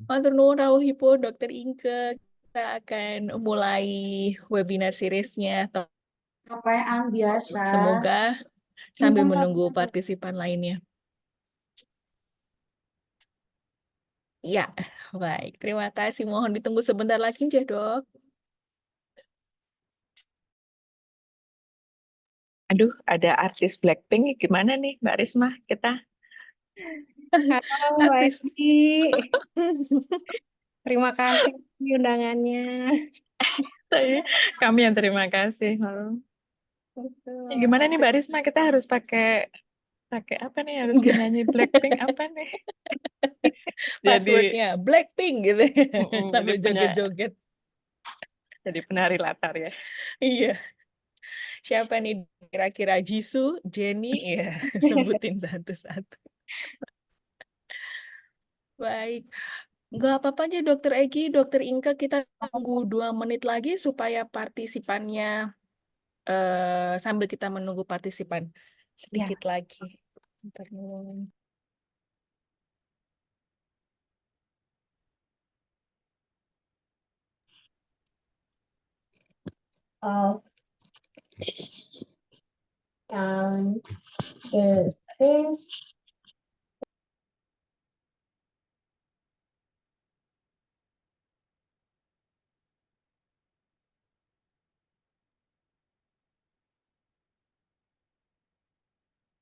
Matur nuwun rawuhipun Dokter Inke. Kita akan mulai webinar seriesnya. Capaian biasa. Semoga sambil menunggu partisipan lainnya. Ya, baik. Terima kasih. Mohon ditunggu sebentar lagi ya, Dok. Aduh, ada artis Blackpink. Gimana nih, Mbak Risma? Kita Halo Mbak artis. Esti. Terima kasih undangannya. kami yang terima kasih. Ya, gimana nih Mbak Risma? Kita harus pakai apa nih? Harus Enggak. menyanyi Blackpink apa nih? Jadi Passwordnya Blackpink gitu. Sambil jadi joget-joget. jadi penari latar ya. Iya. Siapa nih kira-kira? Jisoo, Jennie, ya. Sebutin satu-satu. Baik. Nggak apa-apa aja Dokter Egi, Dokter Inka, kita tunggu 2 menit lagi supaya partisipannya, sambil kita menunggu partisipan sedikit lagi. Bentar dulu. Count the things.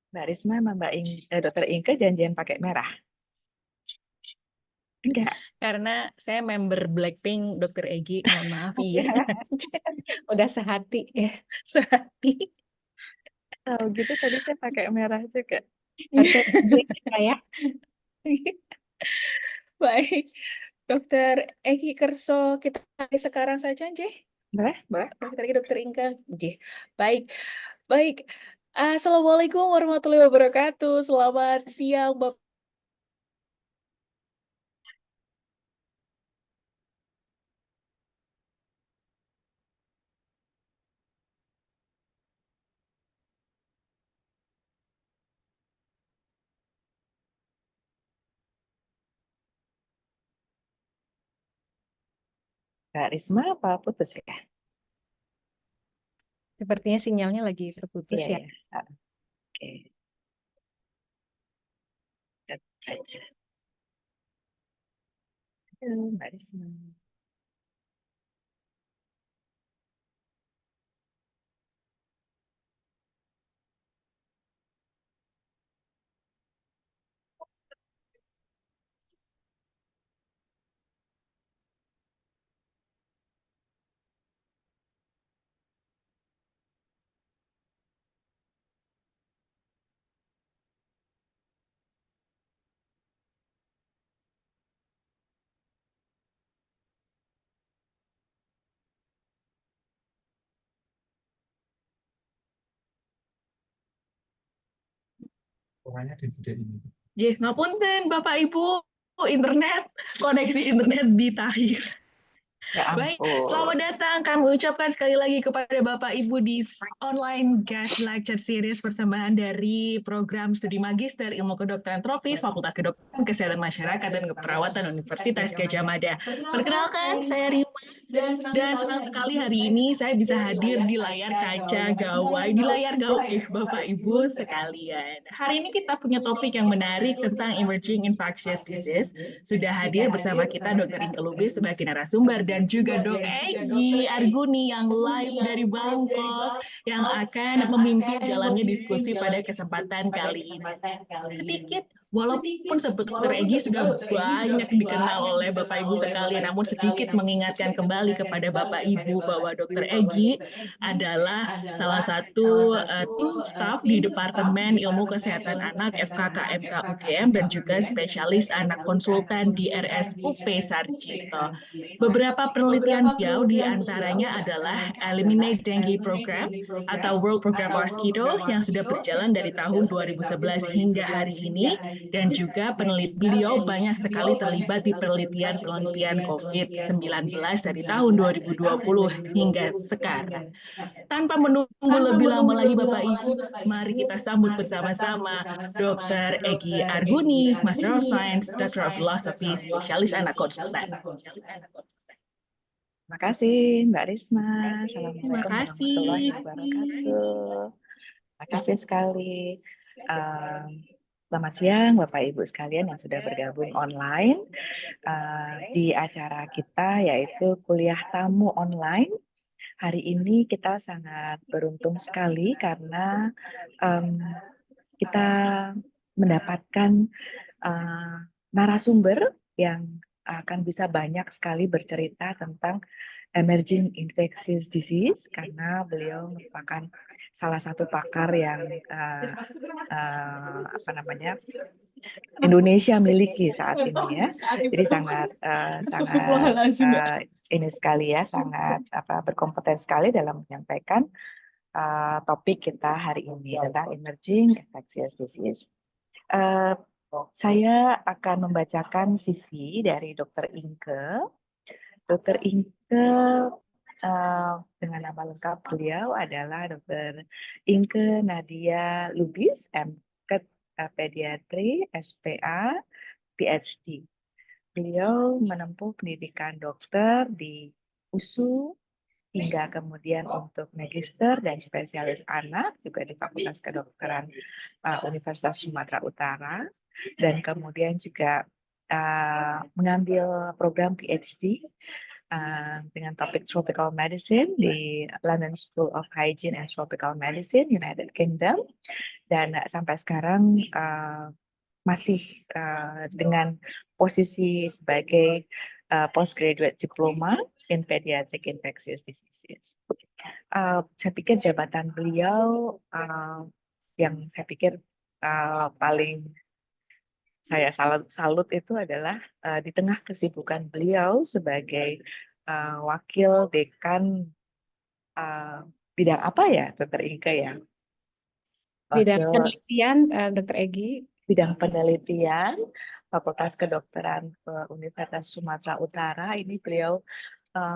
Mbak Risma sama Dokter Inke janjian pakai merah. Enggak. Karena saya member Blackpink, Dokter Egi, mohon maaf, iya. Udah sehati ya. Sehati. Tahu gitu tadi saya pakai merah juga. Harusnya ya. Baik, Dokter Egi Kerso, kita sekarang saja, Jeh. Boleh. Dokter Inka, Jeh. Baik. Assalamualaikum warahmatullahi wabarakatuh. Selamat siang, Bapak. Mbak Risma apa putus ya? Sepertinya sinyalnya lagi terputus Iya, ya. ya. Oke. Lihat aja. Halo, Mbak Risma. Jeh, ngapunten Bapak Ibu, koneksi internet di Tahir. Ya Baik, ampun. selamat datang. Kami ucapkan sekali lagi kepada Bapak Ibu di online guest lecture series persembahan dari program studi magister ilmu kedokteran tropis Fakultas Kedokteran Kesehatan Masyarakat dan Keperawatan Universitas Gadjah Mada. Perkenalkan, saya Rima. Dan senang sekali hari ini saya bisa hadir di layar kaca gawai, di layar gawai Bapak Ibu sekalian. Hari ini kita punya topik yang menarik tentang emerging infectious disease. Sudah hadir bersama kita Dr. Inke Lubis sebagai narasumber dan juga Dok Egi Arguni yang live dari Bangkok yang akan memimpin jalannya diskusi pada kesempatan kali ini. Sedikit, walaupun Dr. Egi sudah banyak dikenal oleh Bapak Ibu sekalian, namun sedikit mengingatkan kembali kepada Bapak Ibu bahwa Dr. Egi adalah salah satu tim staf di Departemen Ilmu Kesehatan Anak FKK FK UGM dan juga spesialis anak konsultan di RSUP Sarjito. Beberapa penelitian beliau diantaranya adalah Eliminate Dengue Program atau World Program Mosquito yang sudah berjalan dari tahun 2011 hingga hari ini, Dan juga beliau banyak sekali terlibat di penelitian COVID-19 dari tahun 2020 hingga sekarang. Tanpa menunggu lebih lama lagi Bapak Ibu, mari kita sambut bersama-sama Dr. Egy Arguni, Master of Science, Doctor of Philosophy, spesialis anak konsultan. Terima kasih Mbak Risma. Terima Assalamualaikum kasih. warahmatullahi wabarakatuh. Terima kasih sekali. Selamat siang Bapak Ibu sekalian yang sudah bergabung online di acara kita yaitu kuliah tamu online. Hari ini kita sangat beruntung sekali karena kita mendapatkan narasumber yang akan bisa banyak sekali bercerita tentang emerging infectious disease karena beliau merupakan salah satu pakar yang Indonesia miliki saat ini ya. Jadi sangat ini sekali ya, sangat berkompeten sekali dalam menyampaikan topik kita hari ini tentang emerging infectious disease. Saya akan membacakan CV dari Dr. Inke. Dr. Inke dengan nama lengkap beliau adalah Dr. Inke Nadia Lubis, MKet Pediatri, SPA, PhD. Beliau menempuh pendidikan dokter di USU hingga kemudian untuk magister dan spesialis anak juga di Fakultas Kedokteran Universitas Sumatera Utara dan kemudian juga mengambil program PhD dengan topik Tropical Medicine di London School of Hygiene and Tropical Medicine, United Kingdom, dan sampai sekarang masih dengan posisi sebagai postgraduate diploma in pediatric infectious diseases. Saya pikir jabatan beliau yang saya pikir paling saya salut itu adalah di tengah kesibukan beliau sebagai wakil dekan bidang apa ya, Dr. Inke ya? Bidang penelitian, Dr. Egy. Bidang penelitian Fakultas Kedokteran Universitas Sumatera Utara. Ini beliau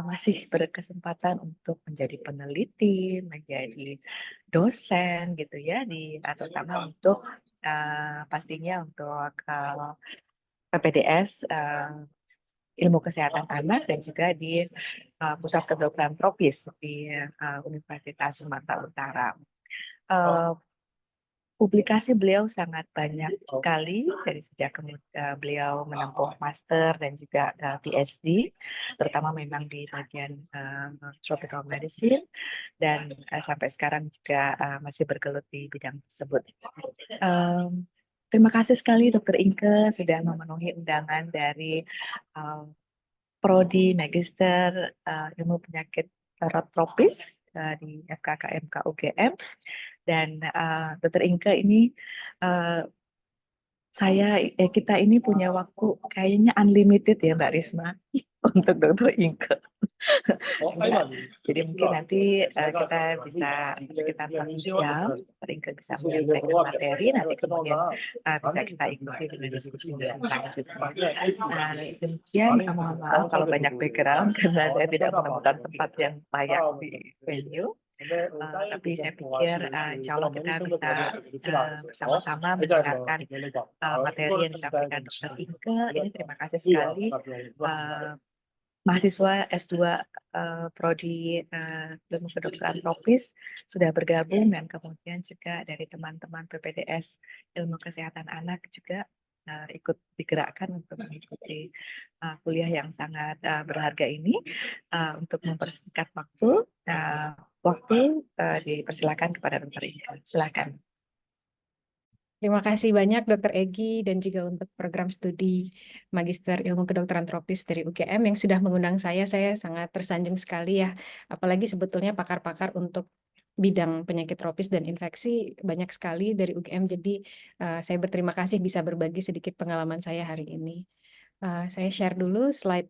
masih berkesempatan untuk menjadi peneliti, menjadi dosen gitu ya, terutama untuk pastinya untuk PPDS Ilmu Kesehatan Anak dan juga di Pusat Kedokteran Tropis di Universitas Sumatera Utara. Publikasi beliau sangat banyak sekali dari sejak beliau menempuh master dan juga PhD, terutama memang di bagian tropical medicine dan sampai sekarang juga masih bergelut di bidang tersebut. Terima kasih sekali Dr. Inke sudah memenuhi undangan dari Prodi Magister Ilmu Penyakit Tropis di FKKMK UGM. Dan Dr. Inke ini kita ini punya waktu kayaknya unlimited ya Mbak Risma untuk Dr. Inke. Jadi mungkin nanti kita bisa sekitar 1 jam, Dr. Inke bisa menyampaikan materi, nanti kemudian bisa kita ikuti dengan diskusi selanjutnya. Demikian, mohon maaf kalau banyak background karena saya tidak menemukan tempat yang layak di venue. Tapi saya pikir insya Allah kita bisa bersama-sama mendengarkan materi yang disampaikan Dr. Inke. Ini terima kasih sekali mahasiswa S2 Prodi Ilmu Kedokteran Tropis sudah bergabung dan kemudian juga dari teman-teman PPDS Ilmu Kesehatan Anak juga ikut digerakkan untuk mengikuti kuliah yang sangat berharga ini. Untuk mempersingkat waktu, dipersilakan kepada Dr. Inke. Silakan. Terima kasih banyak Dr. Egy dan juga untuk program studi Magister Ilmu Kedokteran Tropis dari UGM yang sudah mengundang saya. Saya sangat tersanjung sekali ya. Apalagi sebetulnya pakar-pakar untuk bidang penyakit tropis dan infeksi banyak sekali dari UGM. Jadi saya berterima kasih bisa berbagi sedikit pengalaman saya hari ini. Saya share dulu slide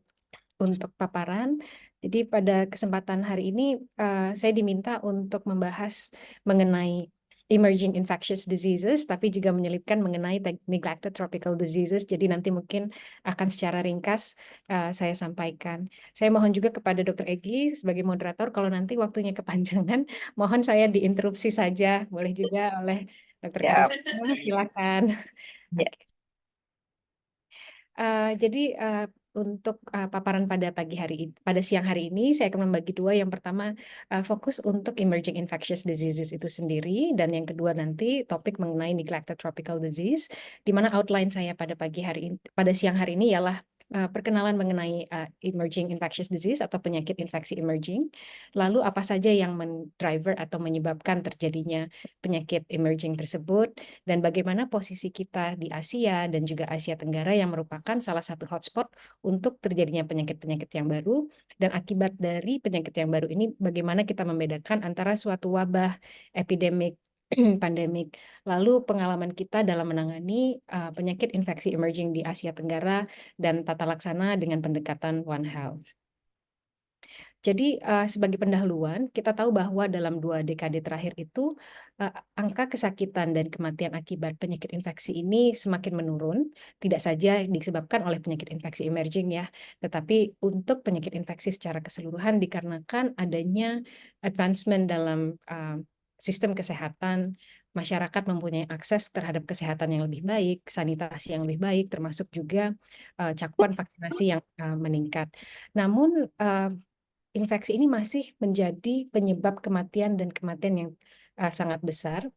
untuk paparan. Jadi pada kesempatan hari ini saya diminta untuk membahas mengenai emerging infectious diseases, tapi juga menyelipkan mengenai neglected tropical diseases. Jadi nanti mungkin akan secara ringkas saya sampaikan. Saya mohon juga kepada Dr. Egy sebagai moderator, kalau nanti waktunya kepanjangan, mohon saya diinterupsi saja. Boleh juga oleh Dr. Ya, Karisma, silakan. ya. Jadi untuk paparan pada pada siang hari ini saya akan membagi dua. Yang pertama fokus untuk emerging infectious diseases itu sendiri, dan yang kedua nanti topik mengenai neglected tropical disease, di mana outline saya pada siang hari ini ialah perkenalan mengenai emerging infectious disease atau penyakit infeksi emerging, lalu apa saja yang mendriver atau menyebabkan terjadinya penyakit emerging tersebut, dan bagaimana posisi kita di Asia dan juga Asia Tenggara yang merupakan salah satu hotspot untuk terjadinya penyakit-penyakit yang baru, dan akibat dari penyakit yang baru ini bagaimana kita membedakan antara suatu wabah, epidemik, pandemik, lalu pengalaman kita dalam menangani penyakit infeksi emerging di Asia Tenggara dan tata laksana dengan pendekatan One Health. Jadi sebagai pendahuluan, kita tahu bahwa dalam 2 dekade terakhir itu angka kesakitan dan kematian akibat penyakit infeksi ini semakin menurun, tidak saja disebabkan oleh penyakit infeksi emerging ya, tetapi untuk penyakit infeksi secara keseluruhan dikarenakan adanya advancement dalam sistem kesehatan, masyarakat mempunyai akses terhadap kesehatan yang lebih baik, sanitasi yang lebih baik, termasuk juga cakupan vaksinasi yang meningkat. Namun infeksi ini masih menjadi penyebab kematian dan kematian yang sangat besar.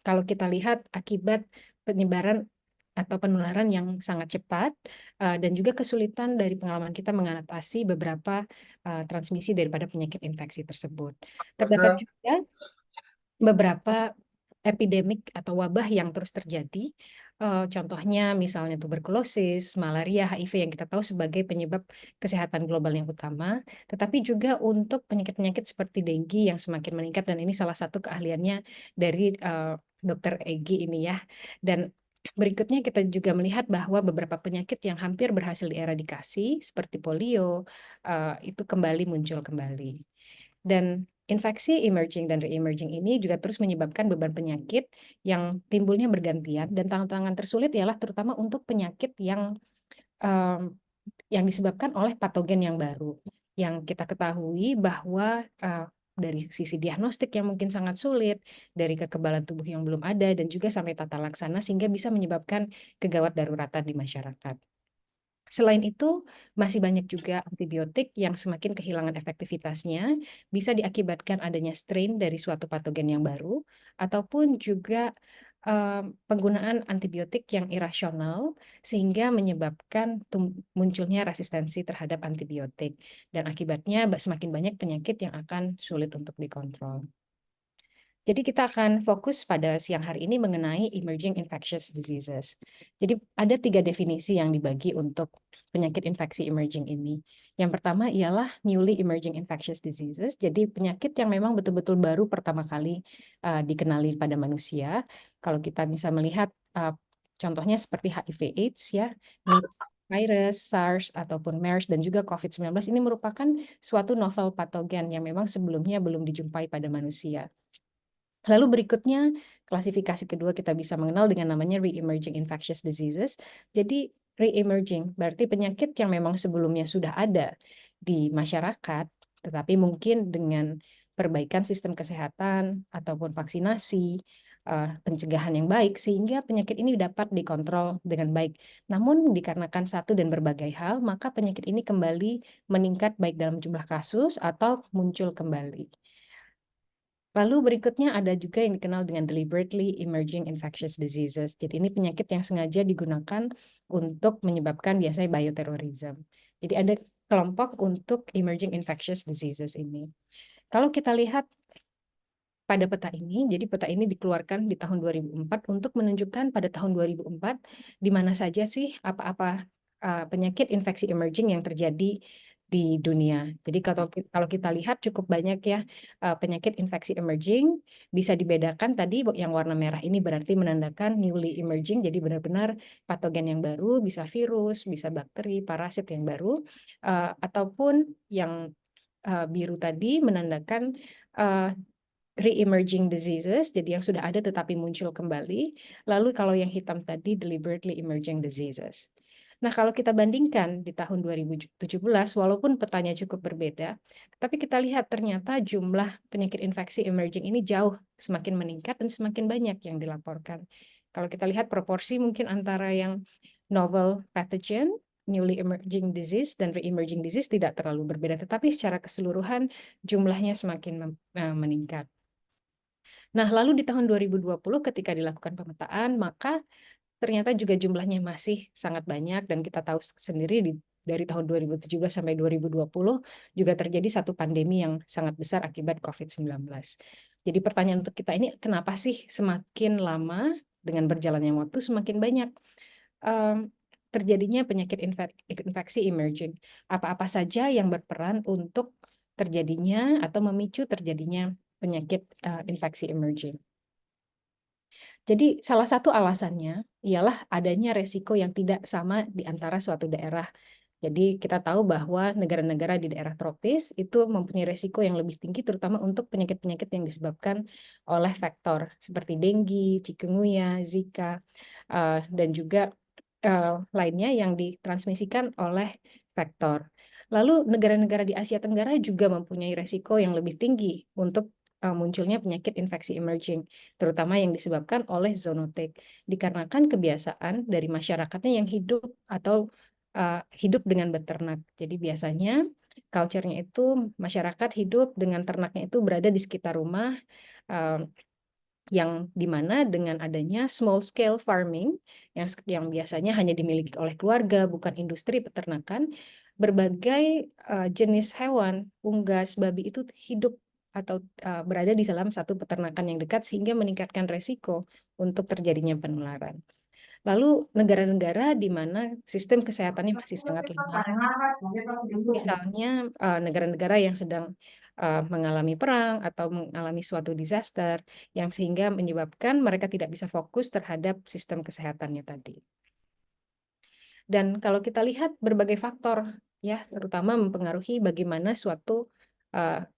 Kalau kita lihat akibat penyebaran atau penularan yang sangat cepat dan juga kesulitan dari pengalaman kita mengatasi beberapa transmisi daripada penyakit infeksi tersebut. Terdapat juga beberapa epidemik atau wabah yang terus terjadi. Contohnya misalnya tuberkulosis, malaria, HIV yang kita tahu sebagai penyebab kesehatan global yang utama, tetapi juga untuk penyakit-penyakit seperti dengue yang semakin meningkat, dan ini salah satu keahliannya dari Dr. Egy ini ya. Dan berikutnya kita juga melihat bahwa beberapa penyakit yang hampir berhasil dieradikasi seperti polio itu kembali muncul kembali. Dan infeksi emerging dan re-emerging ini juga terus menyebabkan beban penyakit yang timbulnya bergantian, dan tantangan tersulit ialah terutama untuk penyakit yang disebabkan oleh patogen yang baru. Yang kita ketahui bahwa dari sisi diagnostik yang mungkin sangat sulit, dari kekebalan tubuh yang belum ada, dan juga sampai tata laksana sehingga bisa menyebabkan kegawat daruratan di masyarakat. Selain itu, masih banyak juga antibiotik yang semakin kehilangan efektivitasnya, bisa diakibatkan adanya strain dari suatu patogen yang baru, ataupun juga penggunaan antibiotik yang irasional, sehingga menyebabkan munculnya resistensi terhadap antibiotik. Dan akibatnya semakin banyak penyakit yang akan sulit untuk dikontrol. Jadi kita akan fokus pada siang hari ini mengenai emerging infectious diseases. Jadi ada 3 definisi yang dibagi untuk penyakit infeksi emerging ini. Yang pertama ialah newly emerging infectious diseases, jadi penyakit yang memang betul-betul baru pertama kali dikenali pada manusia. Kalau kita bisa melihat contohnya seperti HIV/AIDS ya, virus, SARS, ataupun MERS, dan juga COVID-19 ini merupakan suatu novel patogen yang memang sebelumnya belum dijumpai pada manusia. Lalu berikutnya, klasifikasi kedua kita bisa mengenal dengan namanya re-emerging infectious diseases. Jadi re-emerging berarti penyakit yang memang sebelumnya sudah ada di masyarakat, tetapi mungkin dengan perbaikan sistem kesehatan ataupun vaksinasi, pencegahan yang baik, sehingga penyakit ini dapat dikontrol dengan baik. Namun dikarenakan satu dan berbagai hal, maka penyakit ini kembali meningkat baik dalam jumlah kasus atau muncul kembali. Lalu berikutnya ada juga yang dikenal dengan deliberately emerging infectious diseases. Jadi ini penyakit yang sengaja digunakan untuk menyebabkan biasanya bioterrorism. Jadi ada kelompok untuk emerging infectious diseases ini. Kalau kita lihat pada peta ini, jadi peta ini dikeluarkan di tahun 2004 untuk menunjukkan pada tahun 2004 di mana saja sih apa-apa penyakit infeksi emerging yang terjadi di dunia. Jadi kalau kita lihat cukup banyak ya penyakit infeksi emerging, bisa dibedakan tadi yang warna merah ini berarti menandakan newly emerging, jadi benar-benar patogen yang baru, bisa virus, bisa bakteri, parasit yang baru, ataupun yang biru tadi menandakan re-emerging diseases, jadi yang sudah ada tetapi muncul kembali. Lalu kalau yang hitam tadi deliberately emerging diseases. Nah, kalau kita bandingkan di tahun 2017, walaupun petanya cukup berbeda, tapi kita lihat ternyata jumlah penyakit infeksi emerging ini jauh semakin meningkat dan semakin banyak yang dilaporkan. Kalau kita lihat proporsi mungkin antara yang novel pathogen, newly emerging disease, dan re-emerging disease tidak terlalu berbeda, tetapi secara keseluruhan jumlahnya semakin meningkat. Nah, lalu di tahun 2020 ketika dilakukan pemetaan, maka ternyata juga jumlahnya masih sangat banyak, dan kita tahu sendiri dari tahun 2017 sampai 2020 juga terjadi satu pandemi yang sangat besar akibat COVID-19. Jadi pertanyaan untuk kita ini, kenapa sih semakin lama dengan berjalannya waktu semakin banyak terjadinya penyakit infeksi emerging? Apa-apa saja yang berperan untuk terjadinya atau memicu terjadinya penyakit infeksi emerging? Jadi salah satu alasannya ialah adanya resiko yang tidak sama di antara suatu daerah. Jadi kita tahu bahwa negara-negara di daerah tropis itu mempunyai resiko yang lebih tinggi, terutama untuk penyakit-penyakit yang disebabkan oleh faktor seperti dengue, chikungunya, Zika, dan juga lainnya yang ditransmisikan oleh faktor. Lalu negara-negara di Asia Tenggara juga mempunyai resiko yang lebih tinggi untuk munculnya penyakit infeksi emerging, terutama yang disebabkan oleh zoonotik, dikarenakan kebiasaan dari masyarakatnya yang hidup atau hidup dengan beternak. Jadi biasanya culture-nya itu masyarakat hidup dengan ternaknya itu berada di sekitar rumah, yang dimana dengan adanya small scale farming yang biasanya hanya dimiliki oleh keluarga, bukan industri peternakan, berbagai jenis hewan, unggas, babi itu hidup atau berada di dalam satu peternakan yang dekat sehingga meningkatkan resiko untuk terjadinya penularan. Lalu negara-negara di mana sistem kesehatannya masih sangat lemah, misalnya negara-negara yang sedang mengalami perang atau mengalami suatu disaster yang sehingga menyebabkan mereka tidak bisa fokus terhadap sistem kesehatannya tadi. Dan kalau kita lihat berbagai faktor ya, terutama mempengaruhi bagaimana suatu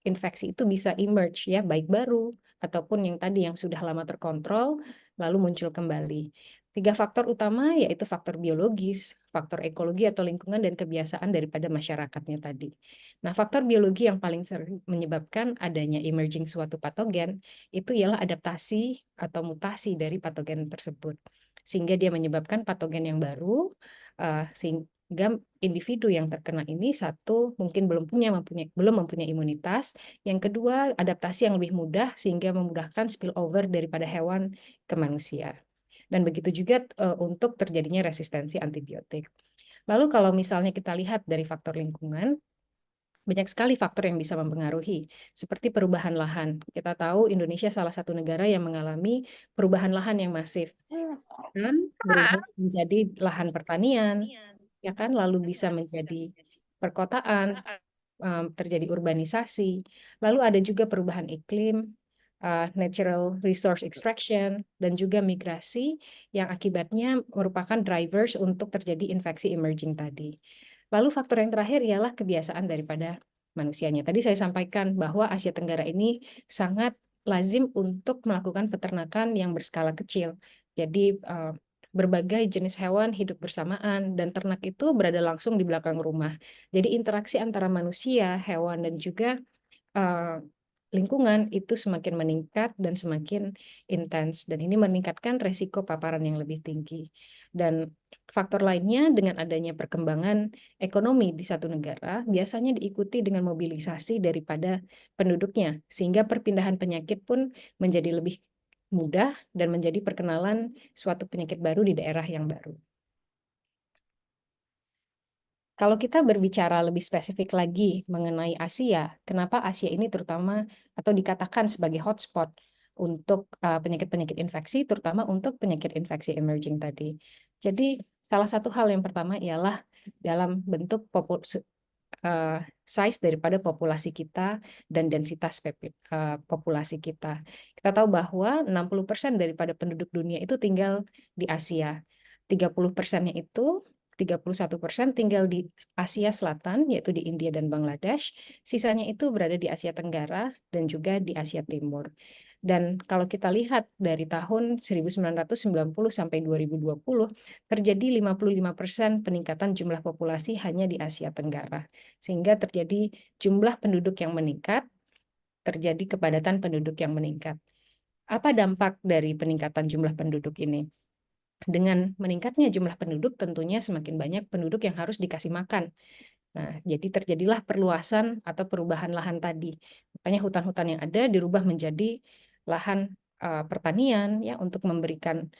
infeksi itu bisa emerge ya, baik baru ataupun yang tadi yang sudah lama terkontrol lalu muncul kembali. 3 faktor utama yaitu faktor biologis, faktor ekologi atau lingkungan, dan kebiasaan daripada masyarakatnya tadi. Nah, faktor biologi yang paling sering menyebabkan adanya emerging suatu patogen itu ialah adaptasi atau mutasi dari patogen tersebut. Sehingga dia menyebabkan patogen yang baru, sehingga individu yang terkena ini satu mungkin belum mempunyai imunitas, yang kedua adaptasi yang lebih mudah sehingga memudahkan spillover daripada hewan ke manusia. Dan begitu juga untuk terjadinya resistensi antibiotik. Lalu kalau misalnya kita lihat dari faktor lingkungan, banyak sekali faktor yang bisa mempengaruhi, seperti perubahan lahan. Kita tahu Indonesia salah satu negara yang mengalami perubahan lahan yang masif, dan berubah menjadi lahan pertanian, ya kan, lalu bisa menjadi perkotaan, terjadi urbanisasi, lalu ada juga perubahan iklim, natural resource extraction, dan juga migrasi yang akibatnya merupakan drivers untuk terjadi infeksi emerging tadi. Lalu faktor yang terakhir ialah kebiasaan daripada manusianya. Tadi saya sampaikan bahwa Asia Tenggara ini sangat lazim untuk melakukan peternakan yang berskala kecil. Jadi berbagai jenis hewan hidup bersamaan dan ternak itu berada langsung di belakang rumah. Jadi interaksi antara manusia, hewan, dan juga lingkungan itu semakin meningkat dan semakin intens, dan ini meningkatkan resiko paparan yang lebih tinggi. Dan faktor lainnya, dengan adanya perkembangan ekonomi di satu negara biasanya diikuti dengan mobilisasi daripada penduduknya, sehingga perpindahan penyakit pun menjadi lebih mudah dan menjadi perkenalan suatu penyakit baru di daerah yang baru. Kalau kita berbicara lebih spesifik lagi mengenai Asia, kenapa Asia ini terutama atau dikatakan sebagai hotspot untuk penyakit-penyakit infeksi, terutama untuk penyakit infeksi emerging tadi. Jadi salah satu hal yang pertama ialah dalam bentuk size daripada populasi kita dan densitas populasi kita. Kita tahu bahwa 60% daripada penduduk dunia itu tinggal di Asia. 30%-nya itu 31% tinggal di Asia Selatan, yaitu di India dan Bangladesh. Sisanya itu berada di Asia Tenggara dan juga di Asia Timur. Dan kalau kita lihat dari tahun 1990 sampai 2020, terjadi 55% peningkatan jumlah populasi hanya di Asia Tenggara. Sehingga terjadi jumlah penduduk yang meningkat, terjadi kepadatan penduduk yang meningkat. Apa dampak dari peningkatan jumlah penduduk ini? Dengan meningkatnya jumlah penduduk, tentunya semakin banyak penduduk yang harus dikasih makan. Nah, jadi terjadilah perluasan atau perubahan lahan tadi. Makanya hutan-hutan yang ada dirubah menjadi lahan pertanian ya untuk memberikan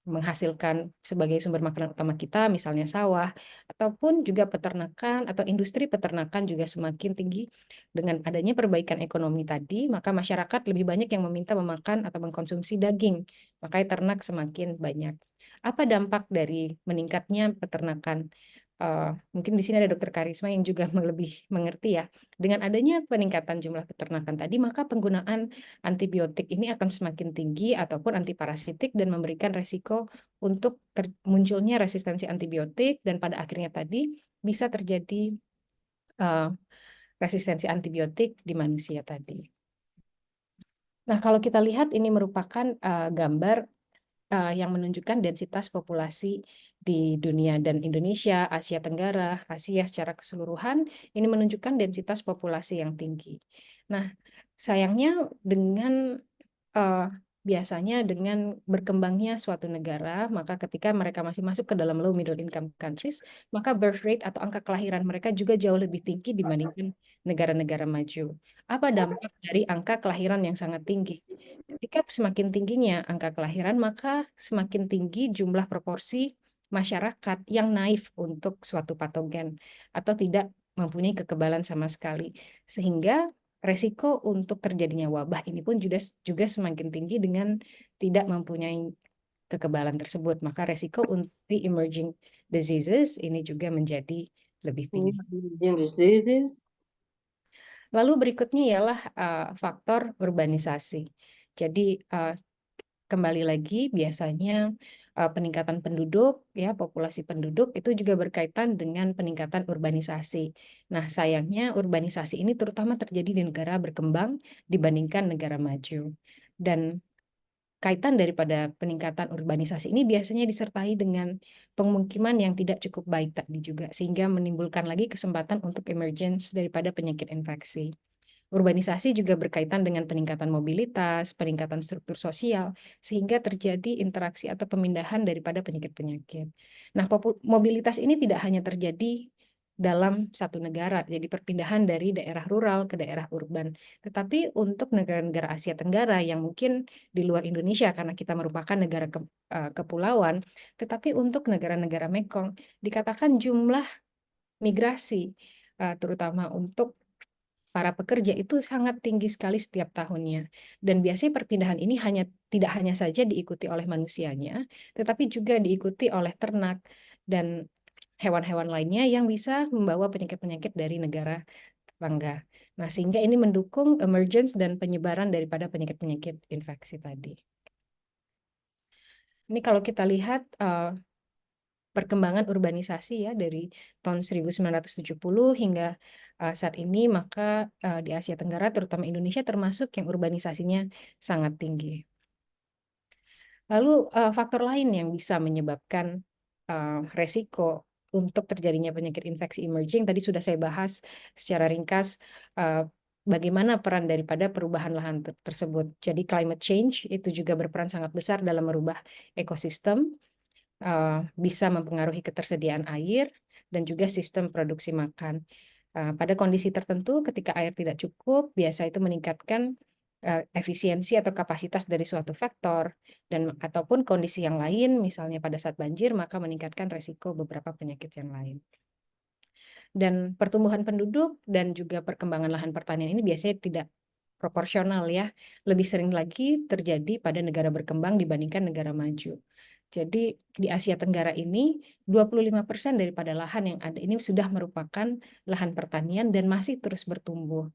menghasilkan sebagai sumber makanan utama kita, misalnya sawah, ataupun juga peternakan atau industri peternakan juga semakin tinggi. Dengan adanya perbaikan ekonomi tadi, maka masyarakat lebih banyak yang meminta memakan atau mengkonsumsi daging, makanya ternak semakin banyak. Apa dampak dari meningkatnya peternakan? Mungkin di sini ada Dokter Karisma yang juga lebih mengerti ya. Dengan adanya peningkatan jumlah peternakan tadi, maka penggunaan antibiotik ini akan semakin tinggi ataupun antiparasitik dan memberikan resiko untuk munculnya resistensi antibiotik dan pada akhirnya tadi bisa terjadi resistensi antibiotik di manusia tadi. Nah, kalau kita lihat ini merupakan gambar yang menunjukkan densitas populasi di dunia dan Indonesia, Asia Tenggara, Asia secara keseluruhan, ini menunjukkan densitas populasi yang tinggi. Nah, sayangnya dengan biasanya dengan berkembangnya suatu negara, maka ketika mereka masih masuk ke dalam low middle income countries, maka birth rate atau angka kelahiran mereka juga jauh lebih tinggi dibandingkan negara-negara maju. Apa dampak dari angka kelahiran yang sangat tinggi? Ketika semakin tingginya angka kelahiran, maka semakin tinggi jumlah proporsi masyarakat yang naif untuk suatu patogen atau tidak mempunyai kekebalan sama sekali. Sehingga resiko untuk terjadinya wabah ini pun juga semakin tinggi dengan tidak mempunyai kekebalan tersebut. Maka resiko untuk emerging diseases ini juga menjadi lebih tinggi. Lalu berikutnya ialah faktor urbanisasi. Jadi kembali lagi biasanya peningkatan penduduk ya populasi penduduk itu juga berkaitan dengan peningkatan urbanisasi. Nah, sayangnya urbanisasi ini terutama terjadi di negara berkembang dibandingkan negara maju. Dan kaitan daripada peningkatan urbanisasi ini biasanya disertai dengan pemukiman yang tidak cukup baik tadi juga sehingga menimbulkan lagi kesempatan untuk emergence daripada penyakit infeksi. Urbanisasi juga berkaitan dengan peningkatan mobilitas, peningkatan struktur sosial, sehingga terjadi interaksi atau pemindahan daripada penyakit-penyakit. Nah, mobilitas ini tidak hanya terjadi dalam satu negara, jadi perpindahan dari daerah rural ke daerah urban. Tetapi untuk negara-negara Asia Tenggara yang mungkin di luar Indonesia karena kita merupakan negara kepulauan, tetapi untuk negara-negara Mekong dikatakan jumlah migrasi terutama untuk para pekerja itu sangat tinggi sekali setiap tahunnya. Dan biasanya perpindahan ini tidak hanya saja diikuti oleh manusianya, tetapi juga diikuti oleh ternak dan hewan-hewan lainnya yang bisa membawa penyakit-penyakit dari negara tetangga. Nah, sehingga ini mendukung emergence dan penyebaran daripada penyakit-penyakit infeksi tadi. Ini kalau kita lihat perkembangan urbanisasi ya dari tahun 1970 hingga saat ini, maka di Asia Tenggara terutama Indonesia termasuk yang urbanisasinya sangat tinggi. Lalu faktor lain yang bisa menyebabkan resiko untuk terjadinya penyakit infeksi emerging tadi sudah saya bahas secara ringkas bagaimana peran daripada perubahan lahan tersebut. Jadi climate change itu juga berperan sangat besar dalam merubah ekosistem, bisa mempengaruhi ketersediaan air dan juga sistem produksi makan. Pada kondisi tertentu ketika air tidak cukup, biasa itu meningkatkan efisiensi atau kapasitas dari suatu faktor dan ataupun kondisi yang lain, misalnya pada saat banjir, maka meningkatkan resiko beberapa penyakit yang lain. Dan pertumbuhan penduduk dan juga perkembangan lahan pertanian ini biasanya tidak proporsional ya, lebih sering lagi terjadi pada negara berkembang dibandingkan negara maju. Jadi di Asia Tenggara ini 25% daripada lahan yang ada ini sudah merupakan lahan pertanian dan masih terus bertumbuh.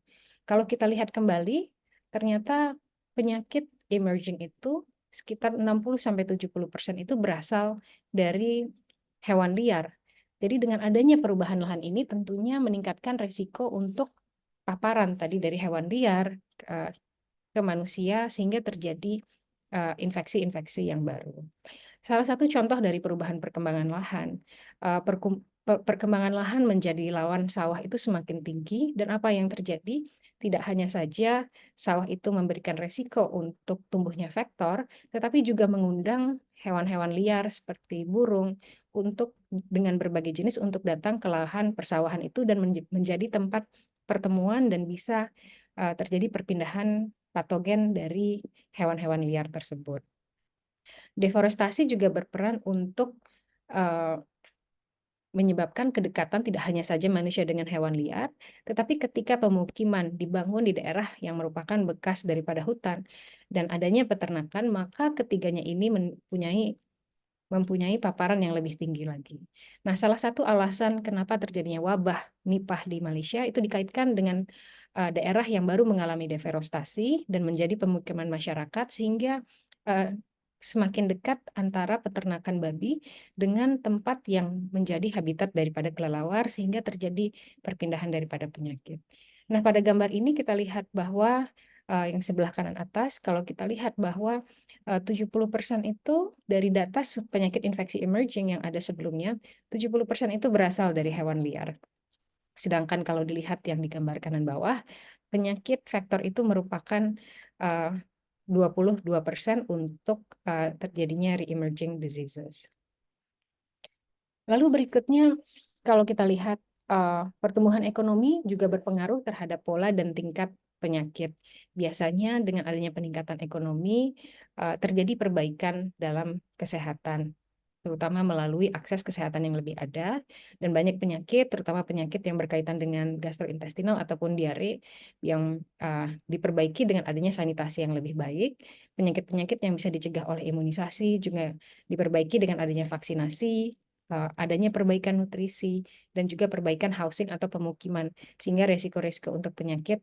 Kalau kita lihat kembali, ternyata penyakit emerging itu sekitar 60-70% itu berasal dari hewan liar. Jadi dengan adanya perubahan lahan ini tentunya meningkatkan risiko untuk paparan tadi dari hewan liar ke manusia sehingga terjadi infeksi-infeksi yang baru. Salah satu contoh dari perubahan perkembangan lahan, perkembangan lahan menjadi lawan sawah itu semakin tinggi, dan apa yang terjadi? Tidak hanya saja sawah itu memberikan resiko untuk tumbuhnya vektor, tetapi juga mengundang hewan-hewan liar seperti burung untuk dengan berbagai jenis untuk datang ke lahan persawahan itu dan menjadi tempat pertemuan dan bisa terjadi perpindahan patogen dari hewan-hewan liar tersebut. Deforestasi juga berperan untuk menyebabkan kedekatan tidak hanya saja manusia dengan hewan liar, tetapi ketika pemukiman dibangun di daerah yang merupakan bekas daripada hutan dan adanya peternakan, maka ketiganya ini mempunyai paparan yang lebih tinggi lagi. Nah, salah satu alasan kenapa terjadinya wabah Nipah di Malaysia itu dikaitkan dengan daerah yang baru mengalami deforestasi dan menjadi pemukiman masyarakat sehingga semakin dekat antara peternakan babi dengan tempat yang menjadi habitat daripada kelelawar sehingga terjadi perpindahan daripada penyakit. Nah, pada gambar ini kita lihat bahwa yang sebelah kanan atas, kalau kita lihat bahwa 70% itu dari data penyakit infeksi emerging yang ada sebelumnya, 70% itu berasal dari hewan liar. Sedangkan kalau dilihat yang di gambar kanan bawah, penyakit vektor itu merupakan 22% untuk terjadinya re-emerging diseases. Lalu berikutnya, kalau kita lihat pertumbuhan ekonomi juga berpengaruh terhadap pola dan tingkat penyakit. Biasanya dengan adanya peningkatan ekonomi, terjadi perbaikan dalam kesehatan, terutama melalui akses kesehatan yang lebih ada, dan banyak penyakit, terutama penyakit yang berkaitan dengan gastrointestinal ataupun diare, yang diperbaiki dengan adanya sanitasi yang lebih baik. Penyakit-penyakit yang bisa dicegah oleh imunisasi juga diperbaiki dengan adanya vaksinasi, adanya perbaikan nutrisi, dan juga perbaikan housing atau pemukiman, sehingga resiko-resiko untuk penyakit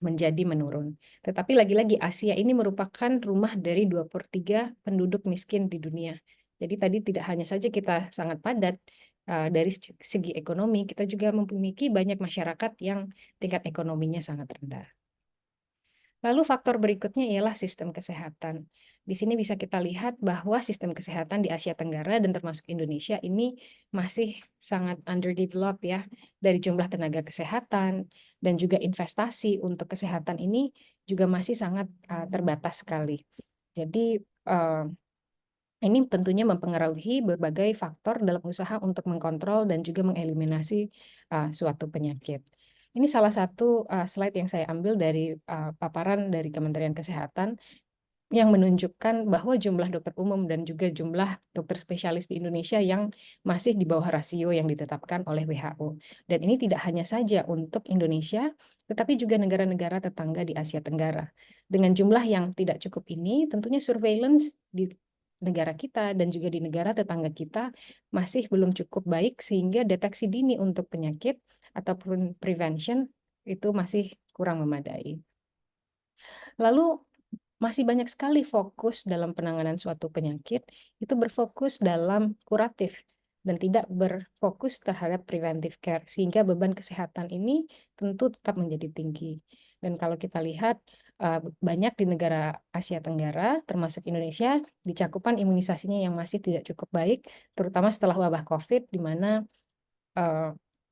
menjadi menurun. Tetapi lagi-lagi Asia ini merupakan rumah dari 2/3 penduduk miskin di dunia. Jadi tadi tidak hanya saja kita sangat padat dari segi ekonomi, kita juga memiliki banyak masyarakat yang tingkat ekonominya sangat rendah. Lalu faktor berikutnya ialah sistem kesehatan. Di sini bisa kita lihat bahwa sistem kesehatan di Asia Tenggara dan termasuk Indonesia ini masih sangat underdeveloped ya. Dari jumlah tenaga kesehatan dan juga investasi untuk kesehatan ini juga masih sangat terbatas sekali. Jadi ini tentunya mempengaruhi berbagai faktor dalam usaha untuk mengkontrol dan juga mengeliminasi suatu penyakit. Ini salah satu slide yang saya ambil dari paparan dari Kementerian Kesehatan yang menunjukkan bahwa jumlah dokter umum dan juga jumlah dokter spesialis di Indonesia yang masih di bawah rasio yang ditetapkan oleh WHO. Dan ini tidak hanya saja untuk Indonesia, tetapi juga negara-negara tetangga di Asia Tenggara. Dengan jumlah yang tidak cukup ini, tentunya surveillance di negara kita dan juga di negara tetangga kita masih belum cukup baik sehingga deteksi dini untuk penyakit ataupun prevention itu masih kurang memadai. Lalu masih banyak sekali fokus dalam penanganan suatu penyakit itu berfokus dalam kuratif dan tidak berfokus terhadap preventive care sehingga beban kesehatan ini tentu tetap menjadi tinggi. Dan kalau kita lihat banyak di negara Asia Tenggara termasuk Indonesia di cakupan imunisasinya yang masih tidak cukup baik, terutama setelah wabah COVID di mana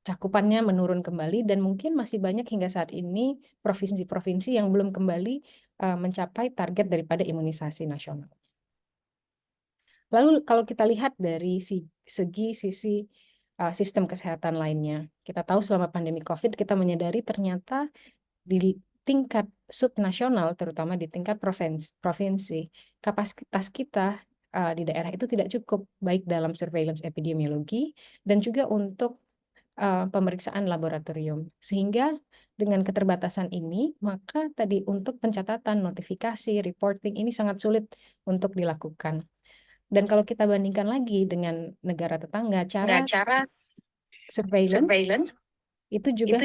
cakupannya menurun kembali dan mungkin masih banyak hingga saat ini provinsi-provinsi yang belum kembali mencapai target daripada imunisasi nasional. Lalu kalau kita lihat dari sisi sistem kesehatan lainnya, kita tahu selama pandemi COVID kita menyadari ternyata di tingkat subnasional, terutama di tingkat provinsi, kapasitas kita di daerah itu tidak cukup baik dalam surveillance epidemiologi dan juga untuk pemeriksaan laboratorium. Sehingga dengan keterbatasan ini, maka tadi untuk pencatatan, notifikasi, reporting ini sangat sulit untuk dilakukan. Dan kalau kita bandingkan lagi dengan negara tetangga, cara surveillance itu juga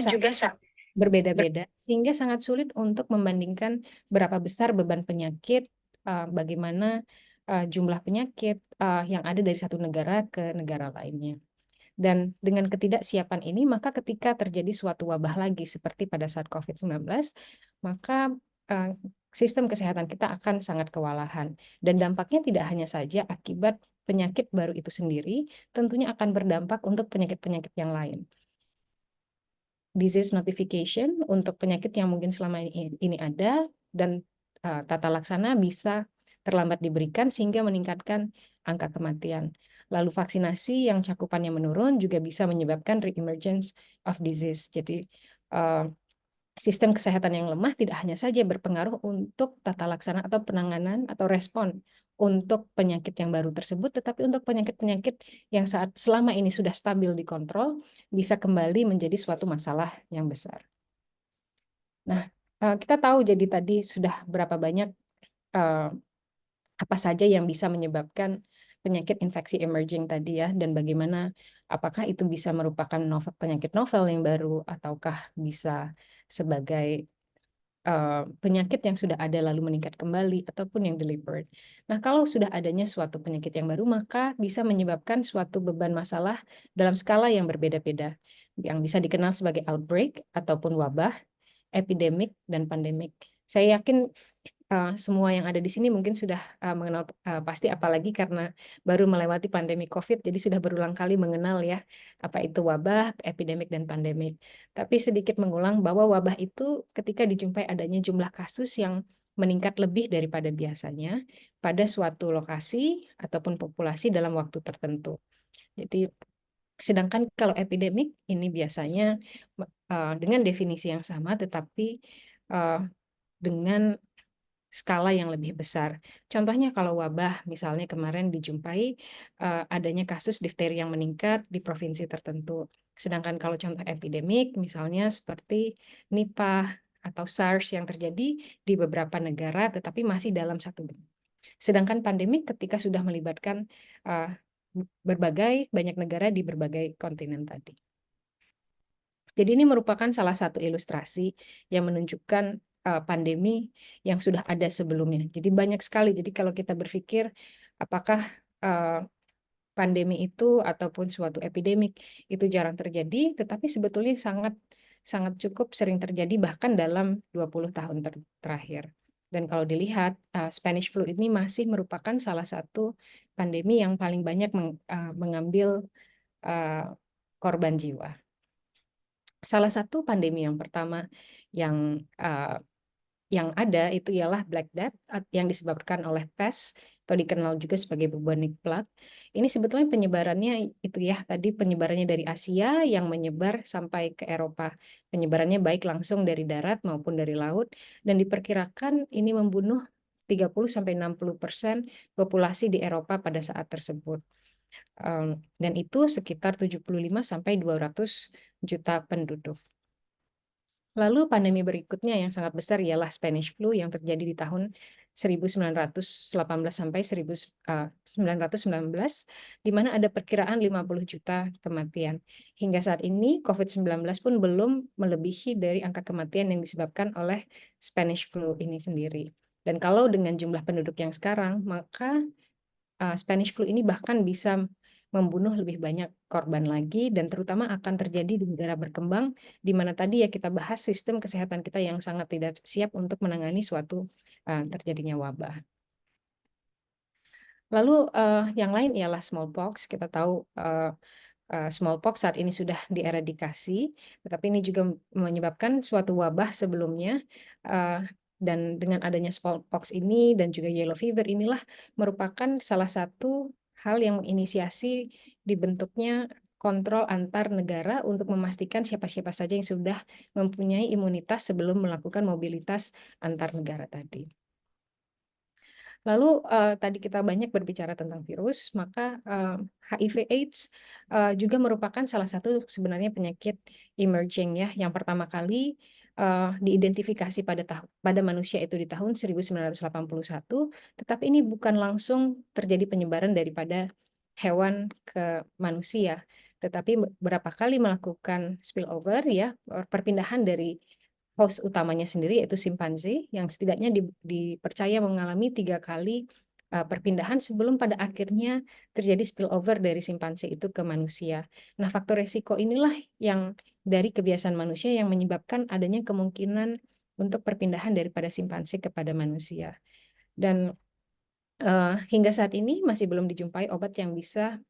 berbeda-beda, sehingga sangat sulit untuk membandingkan berapa besar beban penyakit, bagaimana jumlah penyakit yang ada dari satu negara ke negara lainnya. Dan dengan ketidaksiapan ini, maka ketika terjadi suatu wabah lagi seperti pada saat COVID-19, maka sistem kesehatan kita akan sangat kewalahan. Dan dampaknya tidak hanya saja akibat penyakit baru itu sendiri, tentunya akan berdampak untuk penyakit-penyakit yang lain. Disease notification untuk penyakit yang mungkin selama ini ada, dan tata laksana bisa terlambat diberikan sehingga meningkatkan angka kematian. Lalu vaksinasi yang cakupannya menurun juga bisa menyebabkan re-emergence of disease. Jadi sistem kesehatan yang lemah tidak hanya saja berpengaruh untuk tata laksana atau penanganan atau respon untuk penyakit yang baru tersebut, tetapi untuk penyakit-penyakit yang selama ini sudah stabil dikontrol bisa kembali menjadi suatu masalah yang besar. Nah, kita tahu jadi tadi sudah berapa banyak apa saja yang bisa menyebabkan penyakit infeksi emerging tadi ya, dan bagaimana apakah itu bisa merupakan penyakit novel yang baru ataukah bisa sebagai penyakit yang sudah ada lalu meningkat kembali ataupun yang delivered. Nah, kalau sudah adanya suatu penyakit yang baru, maka bisa menyebabkan suatu beban masalah dalam skala yang berbeda-beda, yang bisa dikenal sebagai outbreak ataupun wabah, epidemik, dan pandemik. Saya yakin semua yang ada di sini mungkin sudah mengenal pasti, apalagi karena baru melewati pandemi COVID, jadi sudah berulang kali mengenal ya apa itu wabah, epidemik, dan pandemik. Tapi sedikit mengulang bahwa wabah itu ketika dijumpai adanya jumlah kasus yang meningkat lebih daripada biasanya pada suatu lokasi ataupun populasi dalam waktu tertentu. Jadi sedangkan kalau epidemik ini biasanya dengan definisi yang sama tetapi dengan skala yang lebih besar. Contohnya kalau wabah, misalnya kemarin dijumpai adanya kasus difteri yang meningkat di provinsi tertentu. Sedangkan kalau contoh epidemik, misalnya seperti Nipah atau SARS yang terjadi di beberapa negara, tetapi masih dalam satu bentuk. Sedangkan pandemik ketika sudah melibatkan berbagai banyak negara di berbagai kontinen tadi. Jadi ini merupakan salah satu ilustrasi yang menunjukkan pandemi yang sudah ada sebelumnya. Jadi banyak sekali. Jadi kalau kita berpikir apakah pandemi itu ataupun suatu epidemik itu jarang terjadi, tetapi sebetulnya sangat cukup sering terjadi bahkan dalam 20 tahun terakhir. Dan kalau dilihat Spanish flu ini masih merupakan salah satu pandemi yang paling banyak mengambil korban jiwa. Salah satu pandemi yang pertama yang ada itu ialah Black Death yang disebabkan oleh pes atau dikenal juga sebagai bubonic plague. Ini sebetulnya penyebarannya itu ya, tadi penyebarannya dari Asia yang menyebar sampai ke Eropa. Penyebarannya baik langsung dari darat maupun dari laut, dan diperkirakan ini membunuh 30-60% populasi di Eropa pada saat tersebut. Dan itu sekitar 75-200 juta penduduk. Lalu pandemi berikutnya yang sangat besar ialah Spanish flu yang terjadi di tahun 1918 sampai 1919, di mana ada perkiraan 50 juta kematian. Hingga saat ini COVID-19 pun belum melebihi dari angka kematian yang disebabkan oleh Spanish flu ini sendiri. Dan kalau dengan jumlah penduduk yang sekarang, maka Spanish flu ini bahkan bisa membunuh lebih banyak korban lagi, dan terutama akan terjadi di negara berkembang, di mana tadi ya kita bahas sistem kesehatan kita yang sangat tidak siap untuk menangani suatu terjadinya wabah. Lalu yang lain ialah smallpox. Kita tahu smallpox saat ini sudah dieradikasi, tetapi ini juga menyebabkan suatu wabah sebelumnya. Dan dengan adanya smallpox ini dan juga yellow fever inilah merupakan salah satu hal yang menginisiasi dibentuknya kontrol antar negara untuk memastikan siapa-siapa saja yang sudah mempunyai imunitas sebelum melakukan mobilitas antar negara tadi. Lalu tadi kita banyak berbicara tentang virus, maka HIV/AIDS juga merupakan salah satu sebenarnya penyakit emerging ya, yang pertama kali diidentifikasi pada manusia itu di tahun 1981, tetapi ini bukan langsung terjadi penyebaran daripada hewan ke manusia, tetapi beberapa kali melakukan spillover ya, perpindahan dari host utamanya sendiri yaitu simpanse yang setidaknya dipercaya mengalami 3 kali perpindahan sebelum pada akhirnya terjadi spillover dari simpanse itu ke manusia. Nah, faktor resiko inilah yang dari kebiasaan manusia yang menyebabkan adanya kemungkinan untuk perpindahan daripada simpanse kepada manusia. Dan hingga saat ini masih belum dijumpai obat yang bisa